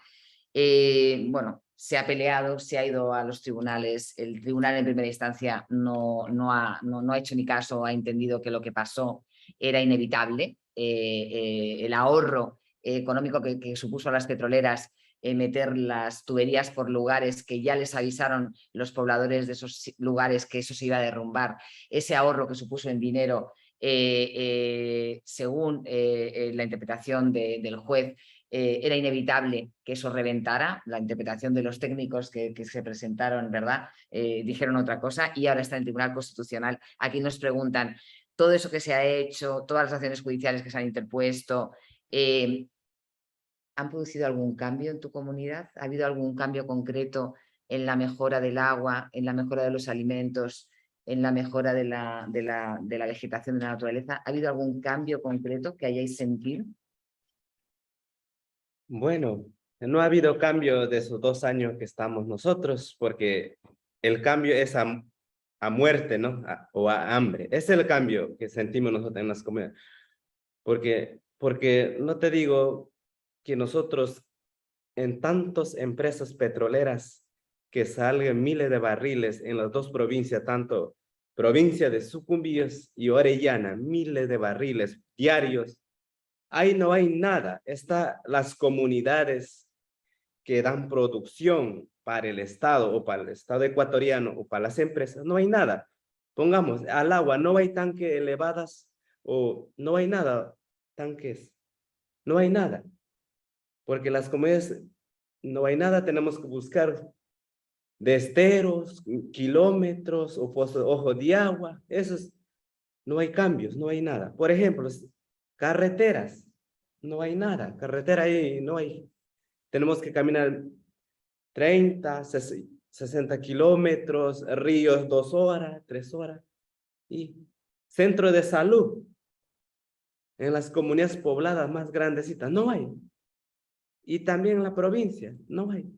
Bueno, se ha peleado, se ha ido a los tribunales, el tribunal en primera instancia no ha hecho ni caso, ha entendido que lo que pasó era inevitable, el ahorro económico que supuso a las petroleras meter las tuberías por lugares que ya les avisaron los pobladores de esos lugares que eso se iba a derrumbar, ese ahorro que supuso en dinero, según la interpretación del juez, era inevitable que eso reventara. La interpretación de los técnicos que se presentaron, ¿verdad? Dijeron otra cosa y ahora está en el Tribunal Constitucional. Aquí nos preguntan, todo eso que se ha hecho, todas las acciones judiciales que se han interpuesto, ¿han producido algún cambio en tu comunidad? ¿Ha habido algún cambio concreto en la mejora del agua, en la mejora de los alimentos, en la mejora de la vegetación de la naturaleza? ¿Ha habido algún cambio concreto que hayáis sentido?
Bueno, no ha habido cambio de esos 2 años que estamos nosotros, porque el cambio es a muerte, ¿no? O a hambre. Es el cambio que sentimos nosotros en las comunidades. Porque no te digo que nosotros en tantas empresas petroleras que salgan miles de barriles en las dos provincias, tanto provincia de Sucumbíos y Orellana, miles de barriles diarios. Ahí no hay nada. Están las comunidades que dan producción para el Estado o para el Estado ecuatoriano o para las empresas. No hay nada. Pongamos, al agua no hay tanques elevadas o no hay nada, tanques. No hay nada. Porque las comunidades no hay nada, tenemos que buscar de esteros, kilómetros o ojos de agua. No hay cambios, no hay nada. Por ejemplo, carreteras. No hay nada, carretera ahí no hay. Tenemos que caminar 30, 60 kilómetros, ríos 2 horas, 3 horas. Y centro de salud en las comunidades pobladas más grandecitas, no hay. Y también en la provincia, no hay.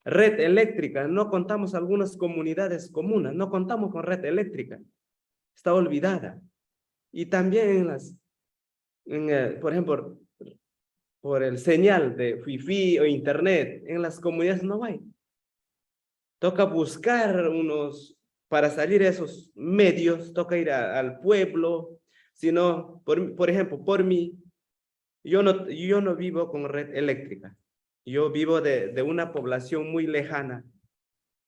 Red eléctrica, no contamos algunas comunidades comunas, no contamos con red eléctrica. Está olvidada. Y también por ejemplo, por el señal de Wi-Fi o internet, en las comunidades no hay. Toca buscar para salir a esos medios, toca ir al pueblo, sino, por ejemplo, por mí, yo no vivo con red eléctrica. Yo vivo de una población muy lejana,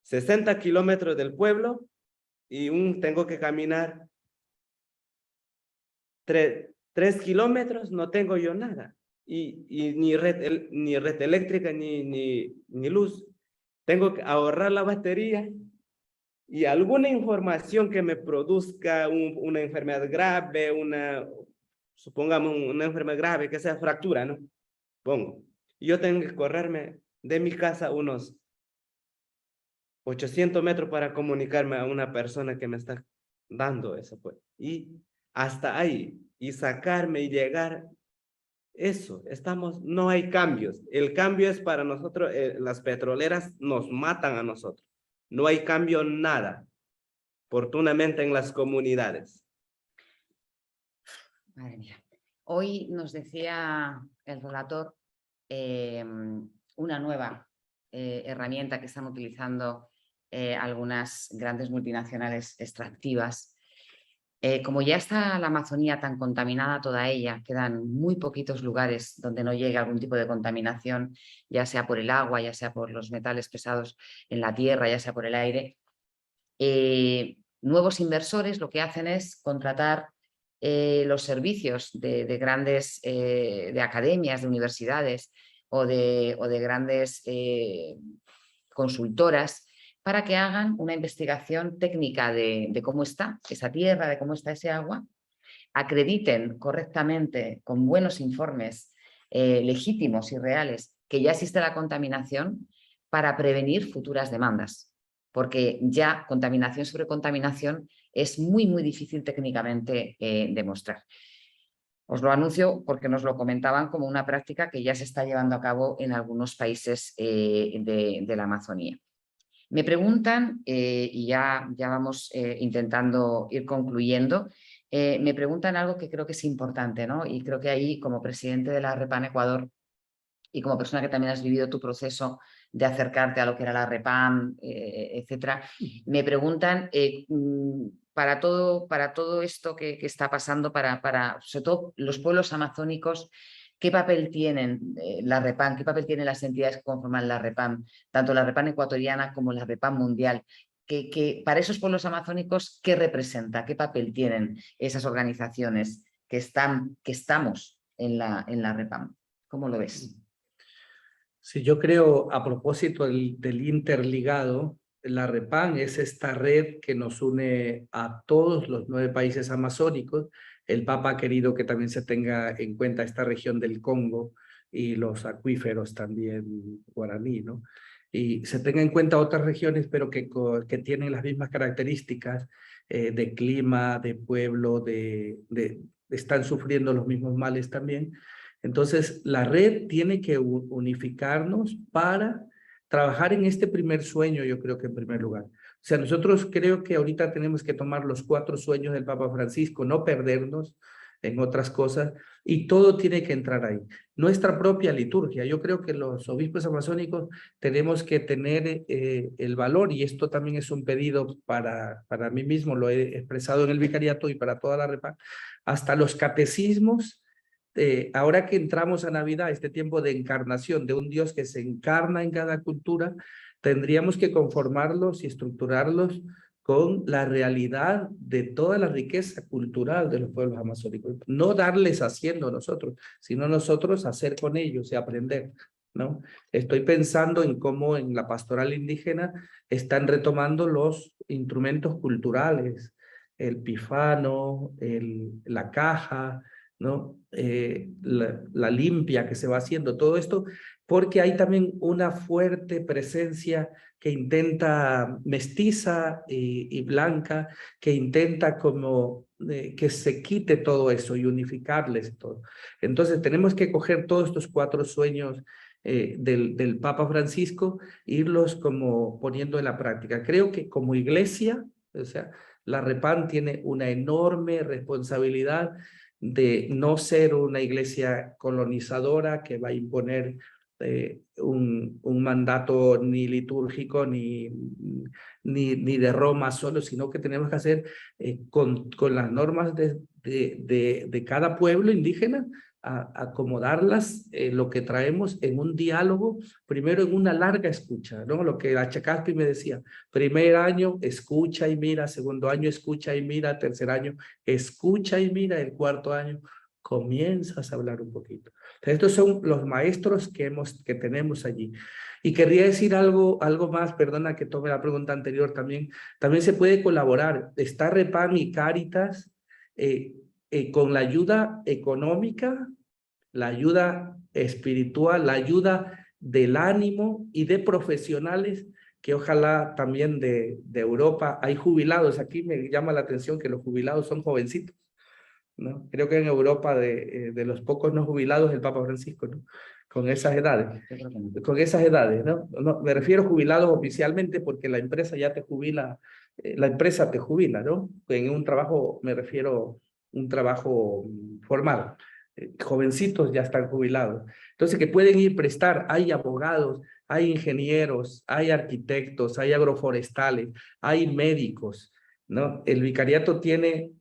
60 kilómetros del pueblo y tengo que caminar 3 kilómetros, no tengo yo nada. Y ni red eléctrica ni luz. Tengo que ahorrar la batería y alguna información que me produzca una enfermedad grave, supongamos una enfermedad grave que sea fractura, ¿no? Pongo. Yo tengo que correrme de mi casa unos 800 metros para comunicarme a una persona que me está dando eso, pues. Y hasta ahí, y sacarme y llegar, eso, no hay cambios. El cambio es para nosotros, las petroleras nos matan a nosotros. No hay cambio nada, oportunamente en las comunidades.
Madre mía. Hoy nos decía el relator una nueva herramienta que están utilizando algunas grandes multinacionales extractivas. Como ya está la Amazonía tan contaminada toda ella, quedan muy poquitos lugares donde no llegue algún tipo de contaminación, ya sea por el agua, ya sea por los metales pesados en la tierra, ya sea por el aire. Nuevos inversores lo que hacen es contratar los servicios de grandes de academias, de universidades o de grandes consultoras para que hagan una investigación técnica de cómo está esa tierra, de cómo está ese agua acrediten correctamente con buenos informes legítimos y reales que ya existe la contaminación para prevenir futuras demandas, porque ya contaminación sobre contaminación es muy, muy difícil técnicamente demostrar. Os lo anuncio porque nos lo comentaban como una práctica que ya se está llevando a cabo en algunos países de la Amazonía. Me preguntan, y ya vamos intentando ir concluyendo, me preguntan algo que creo que es importante, ¿no? Y creo que ahí, como presidente de la REPAM Ecuador y como persona que también has vivido tu proceso de acercarte a lo que era la REPAM, etcétera, me preguntan para todo esto que está pasando, para sobre todo los pueblos amazónicos, ¿qué papel tienen la REPAM? ¿Qué papel tienen las entidades que conforman la REPAM? Tanto la REPAM ecuatoriana como la REPAM mundial. Para esos pueblos amazónicos, ¿qué representa? ¿Qué papel tienen esas organizaciones que estamos en la REPAM? ¿Cómo lo ves?
Sí, yo creo, a propósito del interligado, la REPAM es esta red que nos une a todos los 9 países amazónicos. El Papa ha querido que también se tenga en cuenta esta región del Congo y los acuíferos también guaraní, ¿no? Y se tenga en cuenta otras regiones, pero que tienen las mismas características de clima, de pueblo, están sufriendo los mismos males también. Entonces, la red tiene que unificarnos para trabajar en este primer sueño, yo creo que en primer lugar. O sea, nosotros creo que ahorita tenemos que tomar los 4 sueños del Papa Francisco, no perdernos en otras cosas, y todo tiene que entrar ahí. Nuestra propia liturgia. Yo creo que los obispos amazónicos tenemos que tener el valor, y esto también es un pedido para mí mismo, lo he expresado en el vicariato y para toda la REPAM, hasta los catecismos. Ahora que entramos a Navidad, este tiempo de encarnación de un Dios que se encarna en cada cultura, tendríamos que conformarlos y estructurarlos con la realidad de toda la riqueza cultural de los pueblos amazónicos. No darles haciendo nosotros, sino nosotros hacer con ellos y aprender, ¿no? Estoy pensando en cómo en la pastoral indígena están retomando los instrumentos culturales, el pifano, la caja, ¿no? La limpia que se va haciendo, todo esto, porque hay también una fuerte presencia que intenta mestiza y blanca, que intenta como que se quite todo eso y unificarles todo. Entonces tenemos que coger todos estos 4 sueños del Papa Francisco, irlos como poniendo en la práctica. Creo que como iglesia, o sea, la REPAM tiene una enorme responsabilidad de no ser una iglesia colonizadora que va a imponer un mandato ni litúrgico ni de Roma solo, sino que tenemos que hacer con las normas de cada pueblo indígena, acomodarlas, lo que traemos en un diálogo, primero en una larga escucha, ¿no? Lo que la Chacaspi me decía, primer año escucha y mira, segundo año escucha y mira, tercer año escucha y mira, el cuarto año comienzas a hablar un poquito. Estos son los maestros que tenemos allí. Y querría decir algo más, perdona que tome la pregunta anterior también. También se puede colaborar. Está REPAM y Cáritas con la ayuda económica, la ayuda espiritual, la ayuda del ánimo y de profesionales que ojalá también de Europa. Hay jubilados. Aquí me llama la atención que los jubilados son jovencitos, ¿no? Creo que en Europa de los pocos no jubilados el Papa Francisco, ¿no? Con esas edades. Con esas edades, ¿no? No, me refiero a jubilados oficialmente porque la empresa ya te jubila, la empresa te jubila, ¿no? En un trabajo, me refiero un trabajo formal. Jovencitos ya están jubilados. Entonces, que pueden ir prestar, hay abogados, hay ingenieros, hay arquitectos, hay agroforestales, hay médicos, ¿no? El vicariato tiene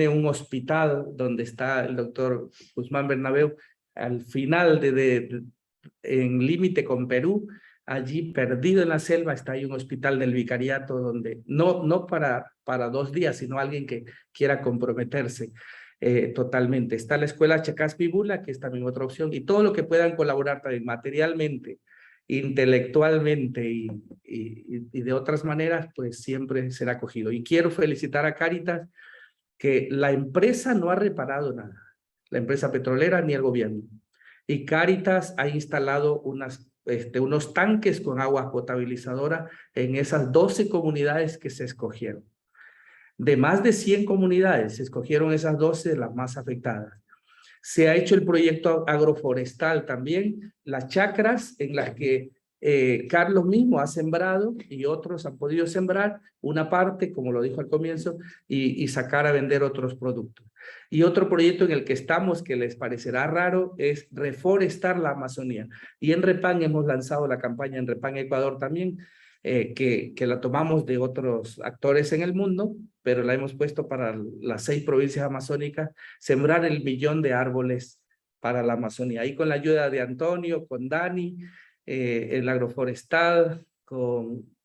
un hospital donde está el doctor Guzmán Bernabeu, al final en límite con Perú, allí perdido en la selva está ahí un hospital del vicariato donde no para 2 días, sino alguien que quiera comprometerse totalmente. Está la escuela Chacaspi Bula, que es también otra opción, y todo lo que puedan colaborar también materialmente, intelectualmente y de otras maneras, pues siempre será acogido. Y quiero felicitar a Cáritas que la empresa no ha reparado nada, la empresa petrolera ni el gobierno. Y Cáritas ha instalado unos tanques con agua potabilizadora en esas 12 comunidades que se escogieron. De más de 100 comunidades, se escogieron esas 12 de las más afectadas. Se ha hecho el proyecto agroforestal también, las chacras en las que Carlos mismo ha sembrado y otros han podido sembrar una parte, como lo dijo al comienzo, y sacar a vender otros productos. Y otro proyecto en el que estamos, que les parecerá raro, es reforestar la Amazonía. Y en Repán hemos lanzado la campaña en Repán, Ecuador también, que la tomamos de otros actores en el mundo, pero la hemos puesto para las 6 provincias amazónicas, sembrar 1 millón de árboles para la Amazonía. Ahí con la ayuda de Antonio, con Dani, el agroforestal,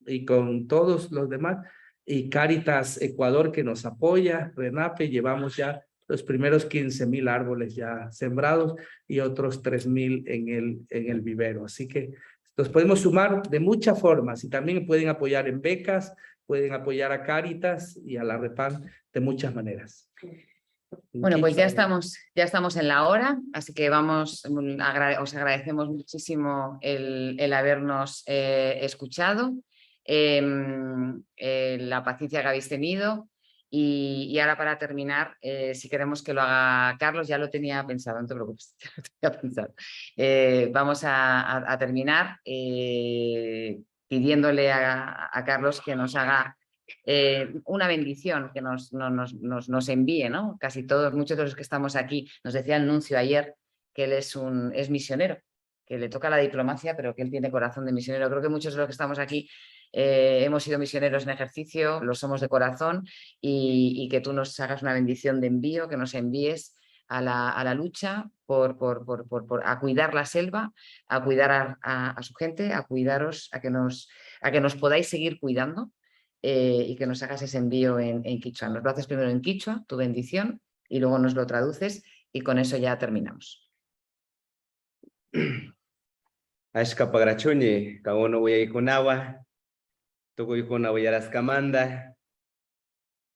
y con todos los demás, y Cáritas Ecuador que nos apoya, RENAPE, llevamos ya los primeros 15,000 árboles ya sembrados y otros 3,000 en el vivero. Así que nos podemos sumar de muchas formas y también pueden apoyar en becas, pueden apoyar a Cáritas y a la Repán de muchas maneras.
Bueno, pues ya estamos en la hora, así que os agradecemos muchísimo el habernos escuchado, la paciencia que habéis tenido. Y ahora para terminar, si queremos que lo haga Carlos, ya lo tenía pensado, no te preocupes, ya lo tenía pensado. Vamos a terminar pidiéndole a Carlos que nos haga una bendición, que nos envíe, ¿no? Casi todos, muchos de los que estamos aquí, nos decía el nuncio ayer que él es misionero, que le toca la diplomacia, pero que él tiene corazón de misionero. Creo que muchos de los que estamos aquí hemos sido misioneros en ejercicio, lo somos de corazón, y que tú nos hagas una bendición de envío, que nos envíes a la lucha a cuidar la selva, a cuidar a su gente, a cuidaros, a que nos podáis seguir cuidando, y que nos hagas ese envío en quichua. Nos lo haces primero en quichua, tu bendición, y luego nos lo traduces, y con eso ya terminamos.
Ashka pagrachuni, kauno uyaykunawa, tukuykunawa yaraskamanda,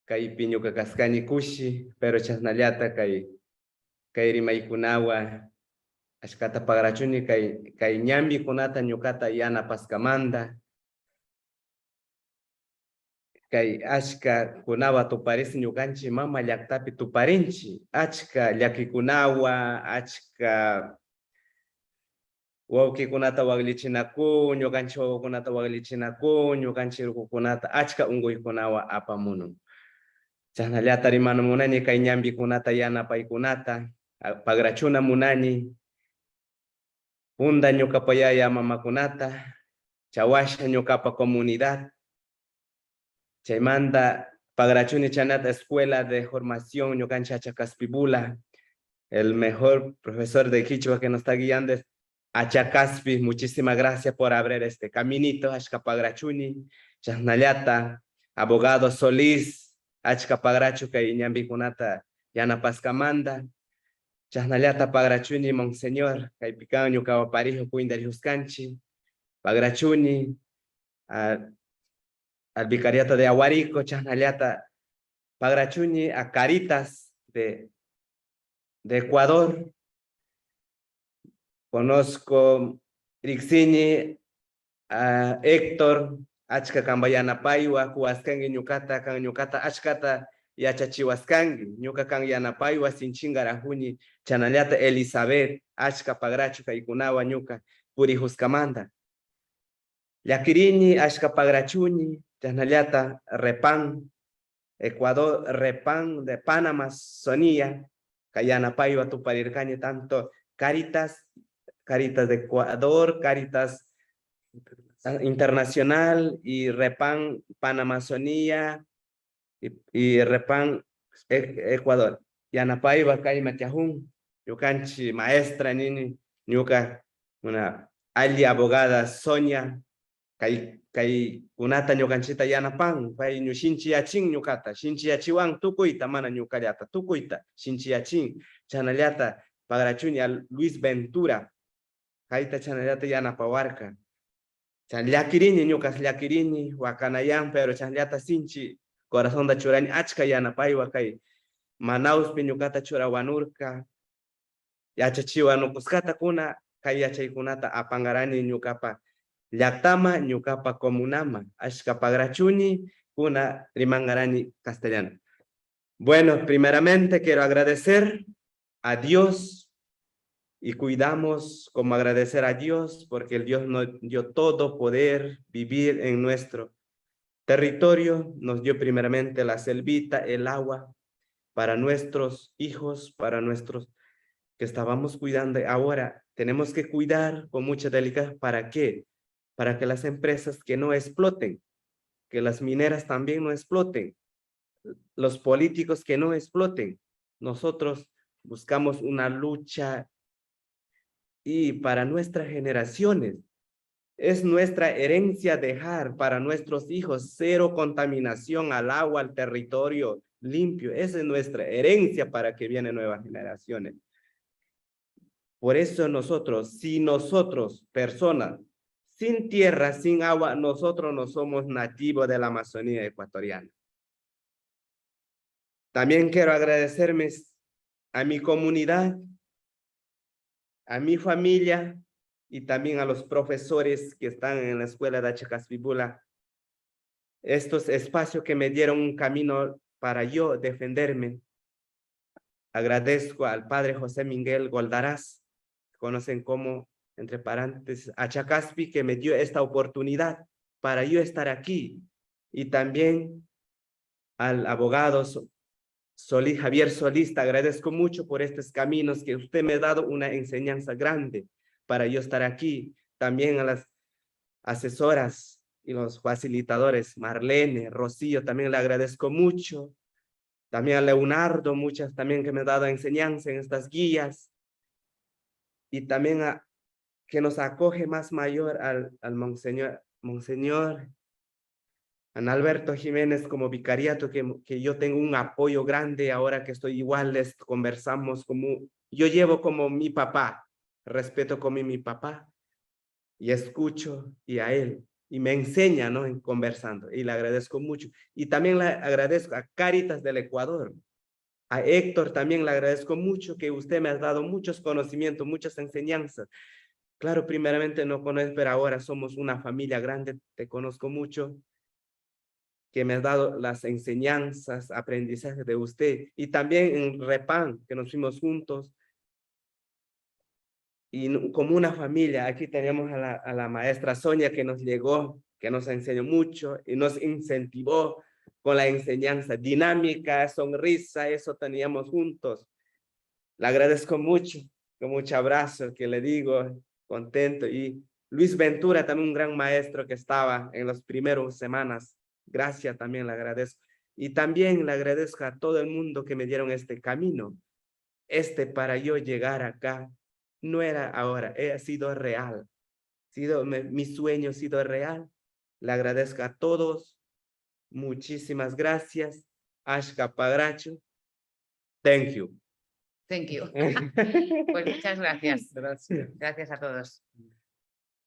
kay piñuka kaskani kushi, pero chasnallata kay rimaykunawa, ashkata pagrachuni kay ñambi kunata ñukata yana paskamanda, kay ashka kunawa tuparisi ñukanchi mama llaktapi tuparinchi, achka llakikunawa, achka wawkikunata waklichinaku, ñukanchi wawakunata waklichinaku, ñukanchi rukukunata achka unkuykunawa apamunun. Chasnallata rimana munani kay ñambikunata yanapaykunata, pagrachuna munani, punda ñukapa yaya mamakunata, chawasha ñukapa comunidad, chaymanta pagrachuni chanata escuela de formación ñukanchi Achakaspibula, el mejor profesor de Quichua que nos está guiando es Achakaspi. Muchísimas gracias por abrir este caminito. Achkapagrachuni, Chasnallata, abogado Solís, Achkapagrachu Kaiñambikunata, Yana Pascamanda, Chasnallata Pagrachuni, Monseñor, Kaipicaño, Kawaparijo, Cuindariuscanchi, Pagrachuni, al vicariato de Aguarico, Chasnallata Pagrachuni, a Caritas de Ecuador. Conozco Rixini, a Héctor, Achka Cambayana Paiwa, Kuaskangi Ñukata, Kan Ñukata, Achkata, Yachachiwaskangi, Ñuka Kan Yanapaiwa, Sinchingarajuni, Chanallata Elizabeth, Achka Pagrachu, Kaikunawa, Ñuka, Purijuskamanda. Yakirini, Achka Pagrachuni, Chanallata, Repán, Ecuador, Repán de Panamá, Sonía, Kayanapaiwa, Tuparircani, tanto Caritas de Ecuador, Cáritas Internacional y Repán Panamazonía y Repán Ecuador. Yanapaiba Kai Matiajun, Yukanchi maestra nini, Yuka, una alia abogada Sonia, Kai Unata Yukanchita Yanapan, Pai Nyushinchi Yachin Yukata, Shinchi Yachiwan, Tukuita, Mana Yukaliata, Tukuita, Shinchi Yachin, Chanaliata, Pagrachuni al Luis Ventura. Kaita chanallata yana pawarka. Chan llakirini ñukas llakirini wakanayan, pero chanllata sinchi corazón da churani achka yana paiwa kay Manaus piñucata churawanurka, yachachiwanukuskata kuna, kay yachaykunata apangarani ñukapa llaqtama, ñukapa comunama, ashkapagrachuni, kuna rimangarani castellano. Bueno, primeramente quiero agradecer a Dios y cuidamos como agradecer a Dios porque el Dios nos dio todo poder vivir en nuestro territorio, nos dio primeramente la selvita, el agua para nuestros hijos, para nuestros que estábamos cuidando. Ahora tenemos que cuidar con mucha delicadeza. ¿Para qué? Para que las empresas que no exploten, que las mineras también no exploten, los políticos que no exploten. Nosotros buscamos una lucha y para nuestras generaciones es nuestra herencia dejar para nuestros hijos cero contaminación al agua, al territorio limpio. Esa es nuestra herencia para que vienen nuevas generaciones. Por eso nosotros, si nosotros, personas, sin tierra, sin agua, nosotros no somos nativos de la Amazonía ecuatoriana. También quiero agradecerme a mi comunidad, a mi familia y también a los profesores que están en la escuela de Achacasvibula. Estos espacios que me dieron un camino para yo defenderme. Agradezco al padre José Miguel Goldaraz, conocen como, entre paréntesis, Achacaspi, que me dio esta oportunidad para yo estar aquí. Y también al abogado Javier Solís, te agradezco mucho por estos caminos que usted me ha dado una enseñanza grande para yo estar aquí. También a las asesoras y los facilitadores, Marlene, Rocío, también le agradezco mucho. También a Leonardo, muchas también que me ha dado enseñanza en estas guías. Y también a que nos acoge más mayor al Monseñor Alberto Jiménez como vicariato, que yo tengo un apoyo grande ahora que estoy igual, les conversamos como, yo llevo como mi papá, respeto como mi papá, y escucho y a él, y me enseña, ¿no? En conversando, y le agradezco mucho. Y también le agradezco a Cáritas del Ecuador, a Héctor también le agradezco mucho que usted me ha dado muchos conocimientos, muchas enseñanzas. Claro, primeramente no conozco, pero ahora somos una familia grande, te conozco mucho, que me has dado las enseñanzas, aprendizajes de usted. Y también en Repan, que nos fuimos juntos. Y como una familia, aquí tenemos a la maestra Sonia que nos llegó, que nos enseñó mucho y nos incentivó con la enseñanza dinámica, sonrisa, eso teníamos juntos. Le agradezco mucho, con mucho abrazo que le digo, contento. Y Luis Ventura, también un gran maestro que estaba en las primeras semanas. Gracias, también le agradezco. Y también le agradezco a todo el mundo que me dieron este camino. Para yo llegar acá, no era ahora, ha sido real. Mi sueño ha sido real. Le agradezco a todos. Muchísimas gracias. Ashka Pagracho. Thank you.
Thank you. Pues muchas gracias.
Gracias.
Gracias a todos.